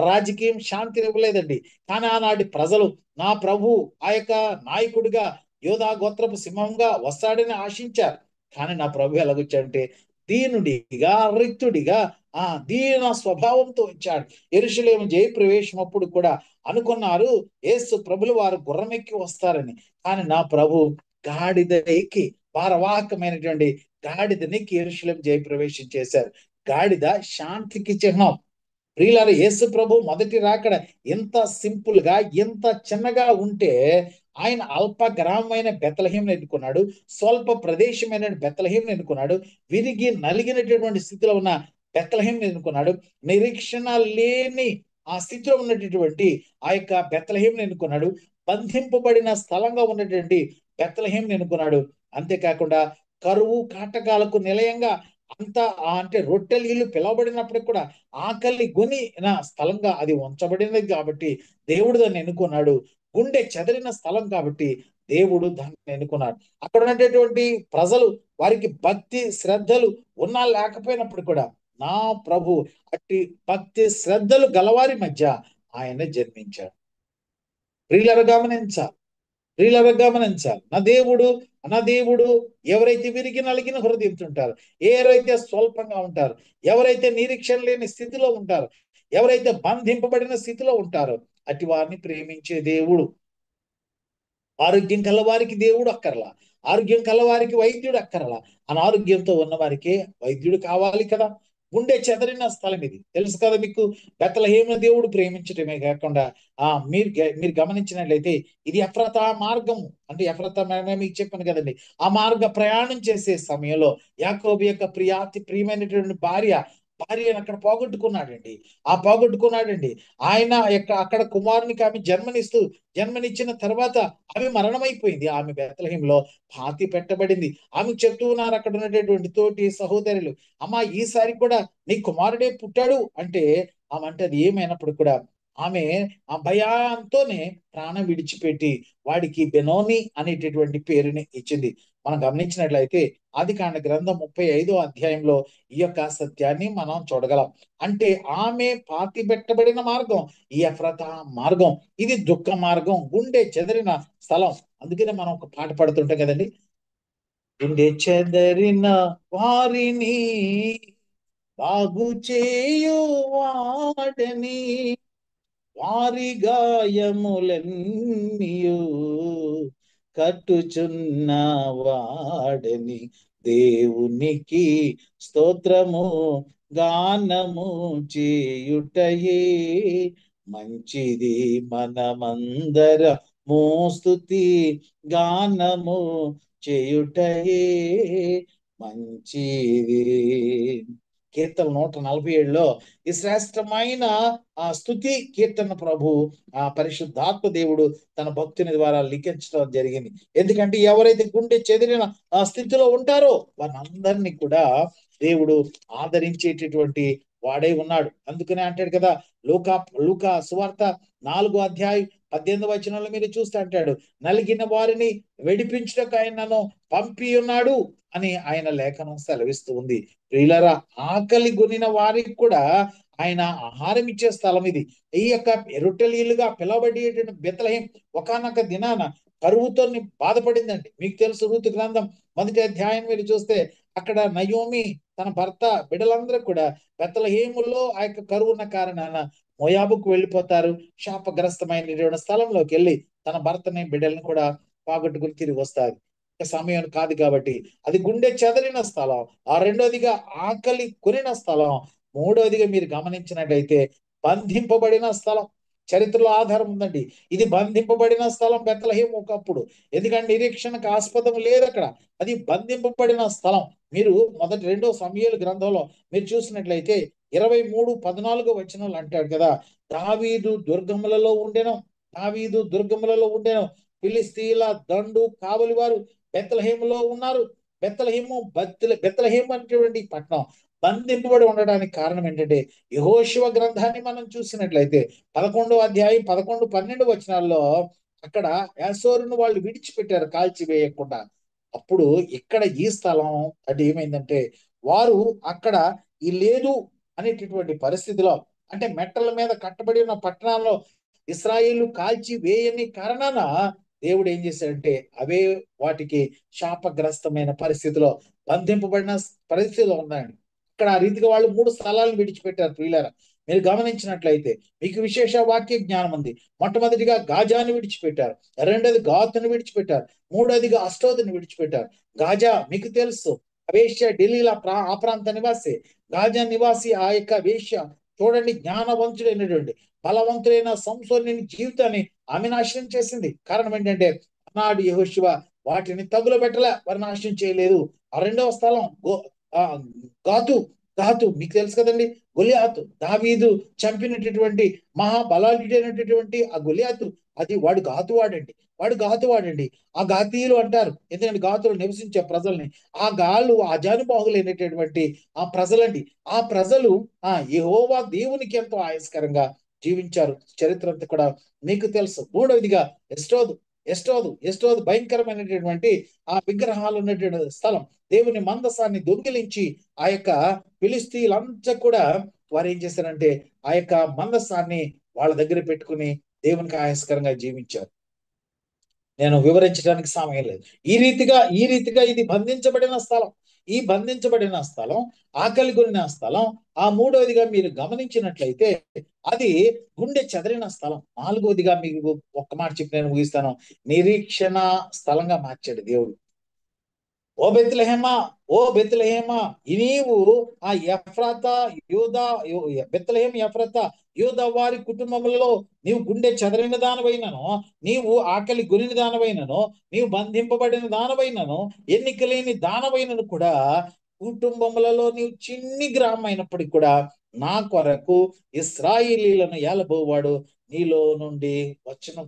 రాజకీయం శాంతిని ఇవ్వలేదండి. కానీ ఆనాటి ప్రజలు నా ప్రభు ఆ యొక్క నాయకుడిగా యోధా గోత్రపు సింహంగా వస్తాడని ఆశించారు. కానీ నా ప్రభు ఎలాగొచ్చాడంటే దీనుడిగా, రిక్తుడిగా, దీన స్వభావంతో వచ్చాడు. యెరూషలేము జయప్రవేశం అప్పుడు కూడా అనుకున్నారు యేసు ప్రభులు వారు గుర్రమెక్కి వస్తారని. కానీ నా ప్రభు గాడిద ఎక్కి, భారవాహకమైనటువంటి గాడిదనెక్కి యెరూషలేము జయప్రవేశం చేశారు. గాడిద శాంతికి చిహ్నం. ప్రియులారా, యేసు ప్రభు మొదటి రాకడ ఎంత సింపుల్ గా, ఎంత చిన్నగా ఉంటే ఆయన అల్ప గ్రామమైన బెత్లెహేం ఎన్నుకున్నాడు. స్వల్ప ప్రదేశమైన బెత్లెహేం ఎన్నుకున్నాడు. విరిగి నలిగినటువంటి స్థితిలో ఉన్న బెత్లెహేం ఎన్నుకున్నాడు. నిరీక్షణ లేని ఆ స్థితిలో ఉన్నటువంటి ఆ యొక్క బెత్లెహేం ఎన్నుకున్నాడు. బంధింపబడిన స్థలంగా ఉన్నటువంటి బెత్లెహేం ఎన్నుకున్నాడు. అంతేకాకుండా కరువు కాటకాలకు నిలయంగా అంత అంటే రొట్టెలు ఇల్లు పిలవబడినప్పటికి కూడా ఆకలి గొని నా స్థలంగా అది ఉంచబడినది. కాబట్టి దేవుడు దాన్ని ఎన్నుకున్నాడు. గుండె చెదరిన స్థలం కాబట్టి దేవుడు దాన్ని ఎన్నుకున్నాడు. అక్కడ ఉన్నటువంటి ప్రజలు వారికి భక్తి శ్రద్ధలు ఉన్నా లేకపోయినప్పుడు కూడా నా ప్రభు అట్టి భక్తి శ్రద్ధలు గలవారి మధ్య ఆయన జన్మించాడు. ప్రియులారా గమనించాలి, ప్రియులారా గమనించాలి. నా దేవుడు ఎవరైతే విరిగి నలిగిన హృదయంతో ఉంటారు, ఎవరైతే స్వల్పంగా ఉంటారు, ఎవరైతే నిరీక్షణ లేని స్థితిలో ఉంటారు, ఎవరైతే బంధింపబడిన స్థితిలో ఉంటారో అటు వారిని ప్రేమించే దేవుడు. ఆరోగ్యం కలవారికి దేవుడు అక్కర్లా, ఆరోగ్యం కలవారికి వైద్యుడు అక్కర్లా. అనారోగ్యంతో ఉన్న వారికి వైద్యుడు కావాలి కదా. గుండె చెదరిన స్థలం ఇది తెలుసు కదా మీకు. బెత్లెహేము దేవుడు ప్రేమించటమే కాకుండా మీరు గమనించినట్లయితే ఇది ఎఫ్రాతా మార్గము. అంటే ఎఫ్రాతా మీకు చెప్పాను కదండి. ఆ మార్గ ప్రయాణం చేసే సమయంలో యాకోబు యొక్క అతి ప్రియమైనటువంటి భార్యను అక్కడ పోగొట్టుకున్నాడండి. ఆయన అక్కడ కుమారునికి ఆమె జన్మనిచ్చిన తర్వాత ఆమె మరణమైపోయింది. ఆమె బెత్లెహేములో పాతి పెట్టబడింది. ఆమెకు చెప్తూ ఉన్నారు అక్కడ ఉన్నటువంటి తోటి సహోదరులు, అమ్మా ఈసారి కూడా నీ కుమారుడే పుట్టాడు అంటే ఆమె అంటే అది ఏమైనప్పుడు కూడా ఆమె ఆ భయాంతోనే ప్రాణం విడిచిపెట్టి వాడికి బెనోని అనేటటువంటి పేరుని ఇచ్చింది. మనం గమనించినట్లయితే ఆదికాండ గ్రంథం 35వ అధ్యాయంలో ఈ యొక్క సత్యాన్ని మనం చూడగలం. అంటే ఆమె పాతి పెట్టబడిన మార్గం ఈ ఎఫ్రాతా మార్గం. ఇది దుఃఖ మార్గం, గుండె చెదరిన స్థలం. అందుకనే మనం ఒక పాట పాడుతుంటాం కదండి. గుండె చెదరిన వారిని బాగు చేయు వాడని, వారి గాయములన్నీయు కట్టుచున్న వాడని, దేవునికి స్తోత్రము గానము చేయుటయే మంచిది. మనమందరము స్తుతి గానము చేయుటయే మంచిది. కీర్తన 147లో ఈ శ్రేష్టమైన ఆ స్తుతి కీర్తన ప్రభు ఆ పరిశుద్ధాత్మ దేవుడు తన భక్తుని ద్వారా లిఖించడం జరిగింది. ఎందుకంటే ఎవరైతే గుండె చెదిరిన ఆ స్థితిలో ఉంటారో వారందరినీ కూడా దేవుడు ఆదరించేటటువంటి వాడై ఉన్నాడు. అందుకనే అంటాడు కదా, లూకా సువార్త 4:18 మీరు చూస్తే అంటాడు, నలిగిన వారిని వెడిపించుటకు ఆయన నన్ను పంపి ఉన్నాడు అని ఆయన లేఖనం సెలవిస్తూ ఉంది. ప్రియులారా, ఆకలి గొనిన వారికి కూడా ఆయన ఆహారం ఇచ్చే స్థలం ఇది. ఈ యొక్క రొట్టెలీలుగా పిలవబడేటువంటి బెత్లెహేం ఒకానొక దినాన కరువుతో బాధపడిందండి. మీకు తెలుసు, రూతు గ్రంథం 1వ అధ్యాయం మీరు చూస్తే అక్కడ నయోమి తన భర్త బిడ్డలందరూ కూడా బెత్లెహేములో ఆ యొక్క కరువు ఉన్న కారణాన మోయాబుకు వెళ్ళిపోతారు. శాపగ్రస్తమైన స్థలంలోకి వెళ్ళి తన భర్తని బిడ్డల్ని కూడా పోగొట్టుకుని తిరిగి వస్తారు. సమయం కాదు కాబట్టి అది గుండె చెదరిన స్థలం. ఆ రెండోదిగా ఆకలి కొనిన స్థలం. మూడోదిగా మీరు గమనించినట్లయితే బంధింపబడిన స్థలం. చరిత్రలో ఆధారం ఉందండి. ఇది బంధింపబడిన స్థలం బెత్లెహేం ఒకప్పుడు. ఎందుకంటే నిరీక్షణకు ఆస్పదం లేదు అక్కడ. అది బంధింపబడిన స్థలం. మీరు మొదటి 2వ సమూయేలు గ్రంథంలో మీరు చూసినట్లయితే 23:14 అంటాడు కదా, దావీదు దుర్గములలో ఉండెను, ఫిలిస్తీన్ల దండు కావలి వారు బెత్లెహేములో ఉన్నారు. బెత్లెహేము అనేటువంటి పట్టణం బంధింపబడి ఉండడానికి కారణం ఏంటంటే, యెహోషువ గ్రంథాన్ని మనం చూసినట్లయితే 11వ అధ్యాయం 11, 12 అక్కడ యాసోరును వాళ్ళు విడిచిపెట్టారు కాల్చివేయకుండా. అప్పుడు ఇక్కడ ఈ స్థలం అది ఏమైందంటే, వారు అక్కడ ఈ లేదు అనేటటువంటి పరిస్థితిలో, అంటే మెట్టల మీద కట్టబడి ఉన్న పట్టణాల్లో ఇశ్రాయేలు కాల్చి వేయని కారణాన దేవుడు ఏం చేశాడంటే అవే వాటికి శాపగ్రస్తమైన పరిస్థితిలో బంధింపబడిన పరిస్థితిలో ఉన్నాయండి. ఇక్కడ ఆ రీతిగా వాళ్ళు 3 స్థలాలను విడిచిపెట్టారు. ప్రియులారా, మీరు గమనించినట్లయితే మీకు విశేష వాక్య జ్ఞానం ఉంది. మొట్టమొదటిగా గాజాను విడిచిపెట్టారు, రెండోది గాతును విడిచిపెట్టారు, మూడోదిగా అష్టోదుని విడిచిపెట్టారు. గాజా మీకు తెలుసు, వేశ్య, ఢిల్లీలో ఆ ప్రాంత నివాసి, గాజా నివాసి ఆ యొక్క వేశ్య చూడండి, జ్ఞానవంతుడైనటువంటి బలవంతుడైన సంసోని జీవితాన్ని ఆమె నాశనం చేసింది. కారణం ఏంటంటే అన్నాడు యెహోషువ వాటిని తగులబెట్టలే, వారి నాశనం చేయలేదు. ఆ రెండవ స్థలం గాతు మీకు తెలుసు కదండి, గొలియాతు, దావీదు చంపినటువంటి మహాబలాఢ్యుడైనటువంటి ఆ గొలియాతు, అది వాడు గాతువాడండి. ఆ గాతీయులు అంటారు, ఎందుకంటే గాతులు నివసించే ప్రజల్ని. ఆ గాళ్ళు అజానుబాహులైనటువంటి ఆ ప్రజలండి. ఆ ప్రజలు యెహోవా దేవునికి ఎంతో ఆయస్కరంగా జీవించారు. చరిత్ర అంతా కూడా మీకు తెలుసు. మూడవదిగా ఎస్టోదు భయంకరమైనటువంటి ఆ విగ్రహాలు ఉన్నటువంటి స్థలం. దేవుని మందసాన్ని దొంగిలించి ఆ యొక్క ఫిలిస్తీన్లంతా కూడా వారు ఏం చేశారంటే ఆ యొక్క మందసాన్ని వాళ్ళ దగ్గర పెట్టుకుని దేవునికి ఆయస్కరంగా జీవించారు. నేను వివరించడానికి సమయం లేదు. ఈ రీతిగా ఇది బంధించబడిన స్థలం. ఈ బంధించబడిన స్థలం, ఆకలి కొనిన స్థలం. ఆ మూడవదిగా మీరు గమనించినట్లయితే అది గుండె చెదరిన స్థలం. నాలుగవదిగా మీకు ఒక్క మాట చెప్పి నేను ముగిస్తాను, నిరీక్షణ స్థలంగా మార్చాడు దేవుడు. ఓ బెత్లెహేమా, నీవు ఆ ఎఫ్రాతా బెత్లెహేం ఎఫ్రాతా యూదా వారి కుటుంబములలో నీవు గుండె చెదరిన దానవైనను, నీవు ఆకలి గురిన దానవైనను, నీవు బంధింపబడిన దానవైనను, ఎన్నికలేని దానవైనను కూడా, కుటుంబములలో నీవు చిన్ని గ్రామం అయినప్పటికీ కూడా నా కొరకు ఇశ్రాయేలీలను ఏలబోవాడు నీలో నుండి వచ్చును.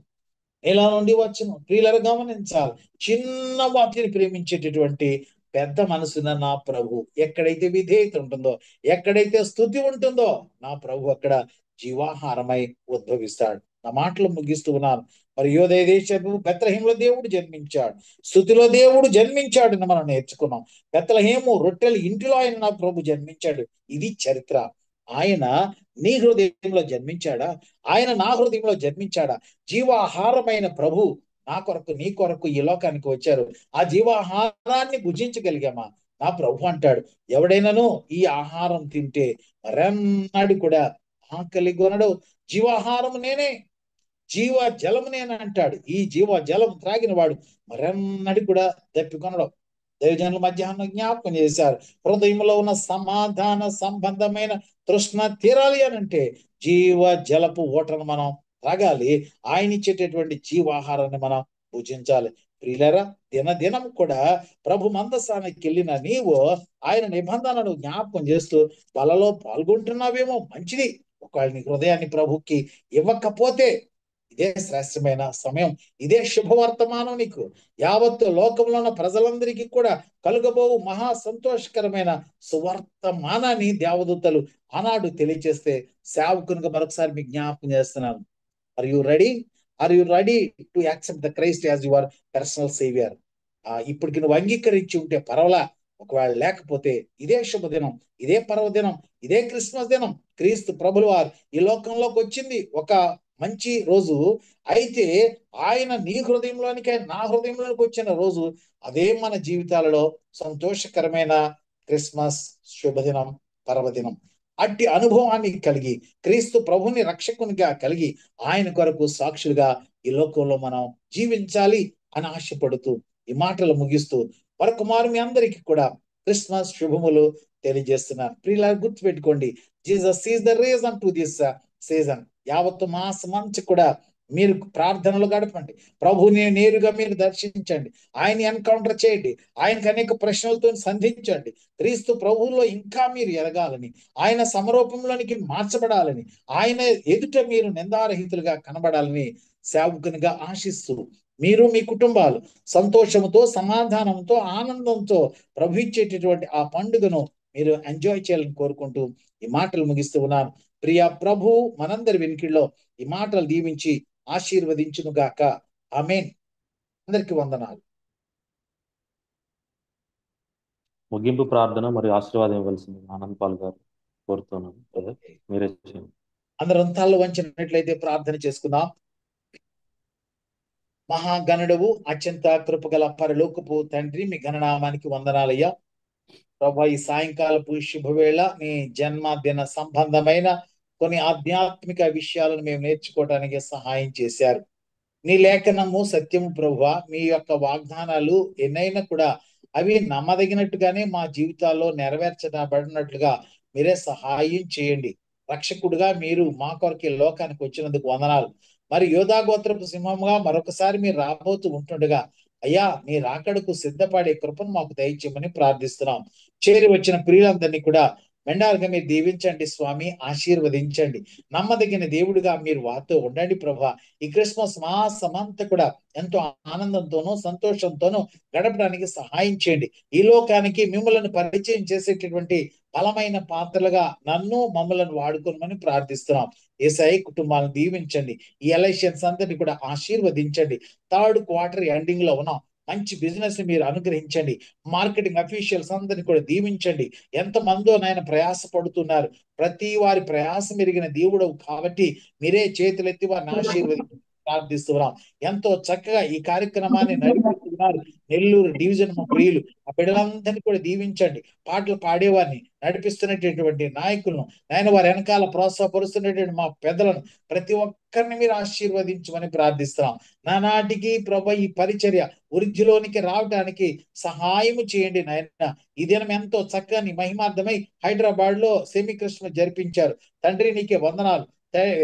ప్రియులను గమనించాలి. చిన్న వాటిని ప్రేమించేటటువంటి పెద్ద మనసున నా ప్రభు ఎక్కడైతే విధేయత ఉంటుందో, ఎక్కడైతే స్తుతి ఉంటుందో, నా ప్రభు అక్కడ జీవాహారమై ఉద్భవిస్తాడు. నా మాటలు ముగిస్తూ ఉన్నాను. మరి యోదయ దేశపు బెత్లెహేములో దేవుడు జన్మించాడు, స్తుతిలో దేవుడు జన్మించాడు అని మనం నేర్చుకున్నాం. బెత్లెహేము రొట్టెల ఇంటిలో ఆయన నా ప్రభు జన్మించాడు. ఇది చరిత్ర. ఆయన నీ హృదయంలో జన్మించాడా? ఆయన నా హృదయంలో జన్మించాడా? జీవాహారమైన ప్రభు నా కొరకు నీ కొరకు ఈ లోకానికి వచ్చారు. ఆ జీవాహారాన్ని భుజించగలిగామా? నా ప్రభు అంటాడు, ఎవడైనాను ఈ ఆహారం తింటే మరన్నాడు కూడా ఆకలి కొనడు. జీవాహారం నేనే, జీవ జలము నేను అంటాడు. ఈ జీవ జలం త్రాగిన వాడు మరన్నడి కూడా తప్పికొనడం. దైవజనుల మధ్యాహ్నం జ్ఞాపకం చేశారు, హృదయంలో ఉన్న సమాధాన సంబంధమైన తృష్ణ తీరాలి అని అంటే జీవ జలపు ఓటను మనం త్రాగాలి. ఆయన ఇచ్చేటటువంటి జీవాహారాన్ని మనం భుజించాలి. ప్రియులారా, దినదినం కూడా ప్రభు మందసానికి వెళ్ళిన నీవు ఆయన నిబంధనను జ్ఞాపకం చేస్తూ బలలో పాల్గొంటున్నావేమో, మంచిది. ఒకవేళ నీ హృదయాన్ని ప్రభుకి ఇవ్వకపోతే ఇదే శ్రేష్టమైన సమయం, ఇదే శుభవర్తమానం నీకు. యావత్తు లోకంలో ఉన్న ప్రజలందరికీ కూడా కలుగబోవు మహా సంతోషకరమైన సువర్తమానాన్ని దేవదూతలు ఆనాడు తెలియజేస్తే సేవకునిగా మరొకసారి మీకు జ్ఞాపకం చేస్తున్నాను. Are you ready? Are you ready to accept the Christ as your personal saviour? ఇప్పటికి నువ్వు అంగీకరించి ఉంటే పర్వాలా. ఒకవేళ లేకపోతే ఇదే శుభదినం, ఇదే పర్వదినం, ఇదే క్రిస్మస్ దినం. క్రీస్తు ప్రభుల వారు ఈ లోకంలోకి వచ్చింది ఒక మంచి రోజు. అయితే ఆయన నీ హృదయంలోనికి, ఆయన నా హృదయంలోనికి వచ్చిన రోజు అదే మన జీవితాలలో సంతోషకరమైన క్రిస్మస్ శుభదినం, పర్వదినం. అట్టి అనుభవాన్ని కలిగి క్రీస్తు ప్రభుని రక్షకునిగా కలిగి ఆయన కొరకు సాక్షులుగా ఈ లోకంలో మనం జీవించాలి అని ఆశపడుతూ ఈ మాటలు ముగిస్తూ మరొక మారు మీ అందరికీ కూడా క్రిస్మస్ శుభములు తెలియజేస్తున్నాను. ప్రియులారా, గుర్తుపెట్టుకోండి, Jesus is the reason to this season. యావత్తు మాసమంతా కూడా మీరు ప్రార్థనలు గడపండి, ప్రభుని నేరుగా మీరు దర్శించండి, ఆయన ఎన్కౌంటర్ చేయండి, ఆయనకు అనేక ప్రశ్నలతో సంధించండి. క్రీస్తు ప్రభువులో ఇంకా మీరు ఎదగాలని, ఆయన సమరూపంలోనికి మార్చబడాలని, ఆయన ఎదుట మీరు నిందారహితులుగా కనబడాలని సేవకునిగా ఆశిస్తూ మీరు మీ కుటుంబాలు సంతోషంతో, సమాధానంతో, ఆనందంతో ప్రభు ఇచ్చేటటువంటి ఆ పండుగను మీరు ఎంజాయ్ చేయాలని కోరుకుంటూ ఈ మాటలు ముగిస్తూ ఉన్నాను. ప్రియ ప్రభు మనందరి వెనుకల్లో ఈ మాటలు దీవించి ఆశీర్వదించును గాక. ఆమేన్. అందరికి వందనాలు. ముగింపు ప్రార్థన మరియు ఆశీర్వాదం ఇవ్వాల్సింది ఆనంద్ పాల్ గారు కోరుతున్నాను. మీరే చేయండి. అందరం తల్ల వంచినట్లయితే ప్రార్థన చేసుకుందాం. మహాగణుడవు, అత్యంత కృపగల పరలోకపు తండ్రి, మీ గణనామానికి వందనాలయ్యా. ప్రభా, ఈ సాయంకాలపు శుభవేళ మీ జన్మదిన సంబంధమైన కొన్ని ఆధ్యాత్మిక విషయాలను మేము నేర్చుకోవడానికి సహాయం చేశారు. నీ లేఖనము సత్యము ప్రభువా. మీ యొక్క వాగ్దానాలు ఎన్నైనా కూడా అవి నమ్మదగినట్టుగానే మా జీవితాల్లో నెరవేర్చబడినట్లుగా మీరే సహాయం చేయండి. రక్షకుడుగా మీరు మా కొరకు లోకానికి వచ్చినందుకు వందనాలు. మరి యోధా గోత్రపు సింహంగా మరొకసారి మీరు రాబోతూ ఉంటుండగా అయ్యా, మీ రాకడకు సిద్ధపడే కృపను మాకు దయచేయమని ప్రార్థిస్తున్నాం. చేరి వచ్చిన ప్రియులందరినీ కూడా మెండారుగా మీరు దీవించండి స్వామి, ఆశీర్వదించండి. నమ్మదగిన దేవుడిగా మీరు వారితో ఉండండి ప్రభా. ఈ క్రిస్మస్ మాసమంతా కూడా ఎంతో ఆనందంతోనూ సంతోషంతోనూ గడపడానికి సహాయం చేయండి. ఈ లోకానికి మిమ్మల్ని పరిచయం చేసేటటువంటి బలమైన పాత్రలుగా నన్ను మమ్మల్ని వాడుకోమని ప్రార్థిస్తున్నాం. యేసయ్య కుటుంబాలను దీవించండి. ఈ ఎలక్షన్స్ అందరినీ కూడా ఆశీర్వదించండి. థర్డ్ క్వార్టర్ ఎండింగ్ లో ఉన్నాం. మంచి బిజినెస్ మీరు అనుగ్రహించండి. మార్కెటింగ్ అఫీషియల్స్ అందరినీ కూడా దీవించండి. ఎంతమందో నాయన ప్రయాస పడుతున్నారు. ప్రతి వారి ప్రయాసం ఎరిగిన దేవుడు కాబట్టి మీరే చేతులెత్తి వారిని ఆశీర్వదించి ప్రార్థిస్తున్నాం. ఎంతో చక్కగా ఈ కార్యక్రమాన్ని నడిపిస్తున్నారు నెల్లూరు డివిజన్ మా ప్రియులు. ఆ బిడ్డలందరినీ కూడా దీవించండి. పాటలు పాడేవారిని, నడిపిస్తున్నటువంటి నాయకులను, నాయన వారి వెనకాల ప్రోత్సాహపరుస్తున్నటువంటి మా పెద్దలను ప్రతి ఒక్కరిని మీరు ఆశీర్వదించమని ప్రార్థిస్తున్నాం. నానాటికి ప్రభు ఈ పరిచర్య వృద్ధిలోనికి రావడానికి సహాయం చేయండి నాయన. ఈ దినం ఎంతో చక్కగా నీ మహిమార్థమై హైదరాబాద్ లో సెమీ క్రిస్మస్ జరిపించారు. తండ్రి నీకే వందనాలు,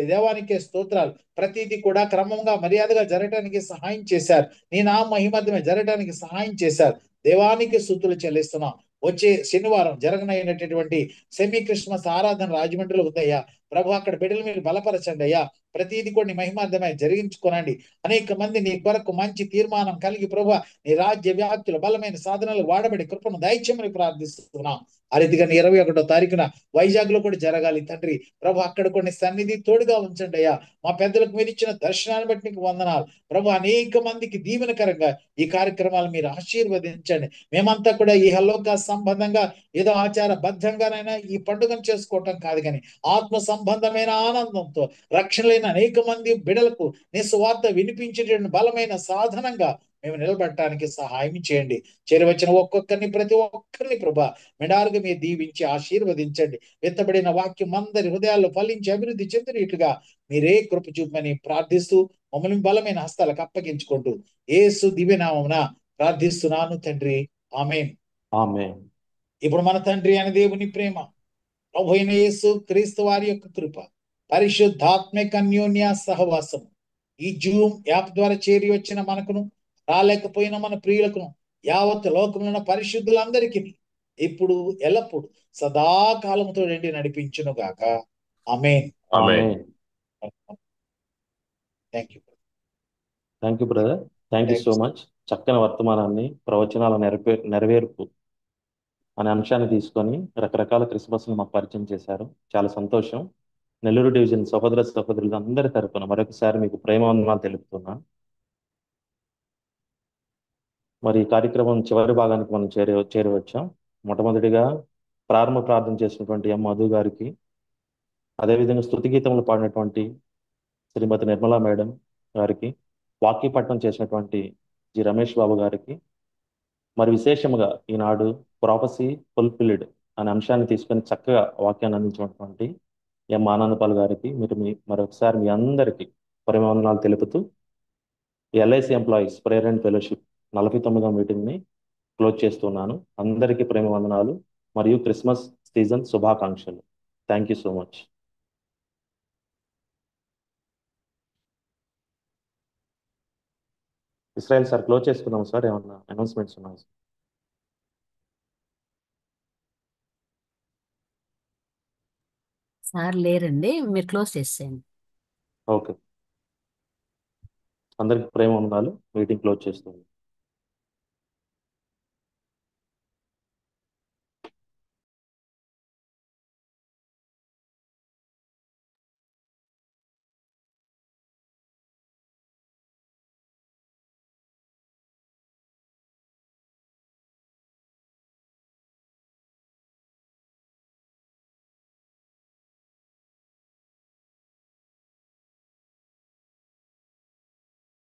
దేవానికే స్తోత్రాలు. ప్రతిదీ కూడా క్రమంగా మర్యాదగా జరగడానికి సహాయం చేశారు. నీ నా మహిమార్థమే జరగడానికి సహాయం చేశారు. దేవానికి స్తుతులు చెల్లిస్తున్నాం. వచ్చే శనివారం జరగనైనటువంటి సెమీ క్రిస్మస్ ఆరాధన రాజమండ్రిలో ఉందయ్యా ప్రభు. అక్కడ బిడ్డలు మీరు బలపరచండి అయ్యా. ప్రతిదీ కూడా నీ మహిమార్థమై జరిగించుకోనండి. అనేక మంది నీ కొరకు మంచి తీర్మానం కలిగి ప్రభు నీ రాజ్య వ్యాప్తుల బలమైన సాధనలు వాడబడి కృపను దయచేయమని ప్రార్థిస్తున్నాం. ఆ రీతిగా 21వ తారీఖున వైజాగ్ లో కూడా జరగాలి తండ్రి ప్రభు. అక్కడ కొన్ని సన్నిధి తోడుగా ఉంచండి అయ్యా. మా పెద్దలకు మీరు ఇచ్చిన దర్శనాన్ని బట్టి నీకు వందనాలు ప్రభు. అనేక మందికి దీవెనకరంగా ఈ కార్యక్రమాలు మీరు ఆశీర్వదించండి. మేమంతా కూడా ఈ హలోక సంబంధంగా ఏదో ఆచార బద్ధంగానైనా ఈ పండుగను చేసుకోవటం కాదు, కానీ ఆత్మ సంబంధమైన ఆనందంతో రక్షణ లేని అనేక మంది బిడలకు నీ సువార్త వినిపించేటువంటి బలమైన సాధనంగా మేము నిలబడటానికి సహాయం చేయండి. చేరవచ్చిన ఒక్కొక్కరిని, ప్రతి ఒక్కరిని ప్రభా మెండారుగా మీరు దీవించి ఆశీర్వదించండి. ఎత్తబడిన వాక్యం అందరి హృదయాల్లో ఫలించి అభివృద్ధి చెందినట్లుగా మీరే కృప చూపమని ప్రార్థిస్తూ మమ్మల్ని బలమైన హస్తాలకు అప్పగించుకుంటూ యేసు దివ్యనామమున ప్రార్థిస్తున్నాను తండ్రి. ఆమేన్. ఆమేన్. ఇప్పుడు మన తండ్రి అయిన దేవుని ప్రేమ, ప్రభు అయిన యేసు క్రీస్తు వారి యొక్క కృప, పరిశుద్ధాత్మిక అన్యోన్య సహవాసం ఈ జూమ్ యాప్ ద్వారా చేరి వచ్చిన మనకును, రాలేకపోయిన మన ప్రియులకు యావత్ లోకంలో ఉన్న పరిశుద్ధులందరికీ ఇప్పుడు ఎల్లప్పుడు సదాకాలముతో నిండి నడిపించును గాక. Amen. Amen. Thank you. Thank you brother. Thank you so much. చక్కని వర్తమానాన్ని, ప్రవచనాల నెరవేర్పు అనే అంశాన్ని తీసుకొని రకరకాల క్రిస్మస్ను మాకు పరిచయం చేశారు. చాలా సంతోషం. నెల్లూరు డివిజన్ సహోదర సహోదరులు అందరి తరపున మరొకసారి మీకు ప్రేమ వందనాలు తెలుపుతున్నాను. మరి ఈ కార్యక్రమం చివరి భాగానికి మనం చేరవచ్చాం. మొట్టమొదటిగా ప్రారంభ ప్రార్థన చేసినటువంటి ఎం మధు గారికి, అదేవిధంగా స్తుతి గీతములు పాడినటువంటి శ్రీమతి నిర్మలా మేడం గారికి, వాక్యపట్నం చేసినటువంటి జి రమేష్ బాబు గారికి, మరి విశేషముగా ఈనాడు ప్రాఫసీ ఫుల్ఫిల్డ్ అనే అంశాన్ని తీసుకొని చక్కగా వాక్యాన్ని అందించినటువంటి ఎం ఆనందపాల్ గారికి మరొకసారి మీ అందరికీ ప్రేమవందనాలు తెలుపుతూ LIC employees prayer and fellowship 49వ మీటింగ్ని క్లోజ్ చేస్తున్నాను. అందరికీ ప్రేమ వందనాలు మరియు క్రిస్మస్ సీజన్ శుభాకాంక్షలు. Thank you so much. Israel sir close చేసుకుందాం సార్. ఏమన్నా అనౌన్స్మెంట్స్ ఉన్నాయి? సార్ లేరండి, మీరు క్లోజ్ చేసేయండి. ఓకే, అందరికి ప్రేమ వందనాలు. మీటింగ్ క్లోజ్ చేస్తున్నాను.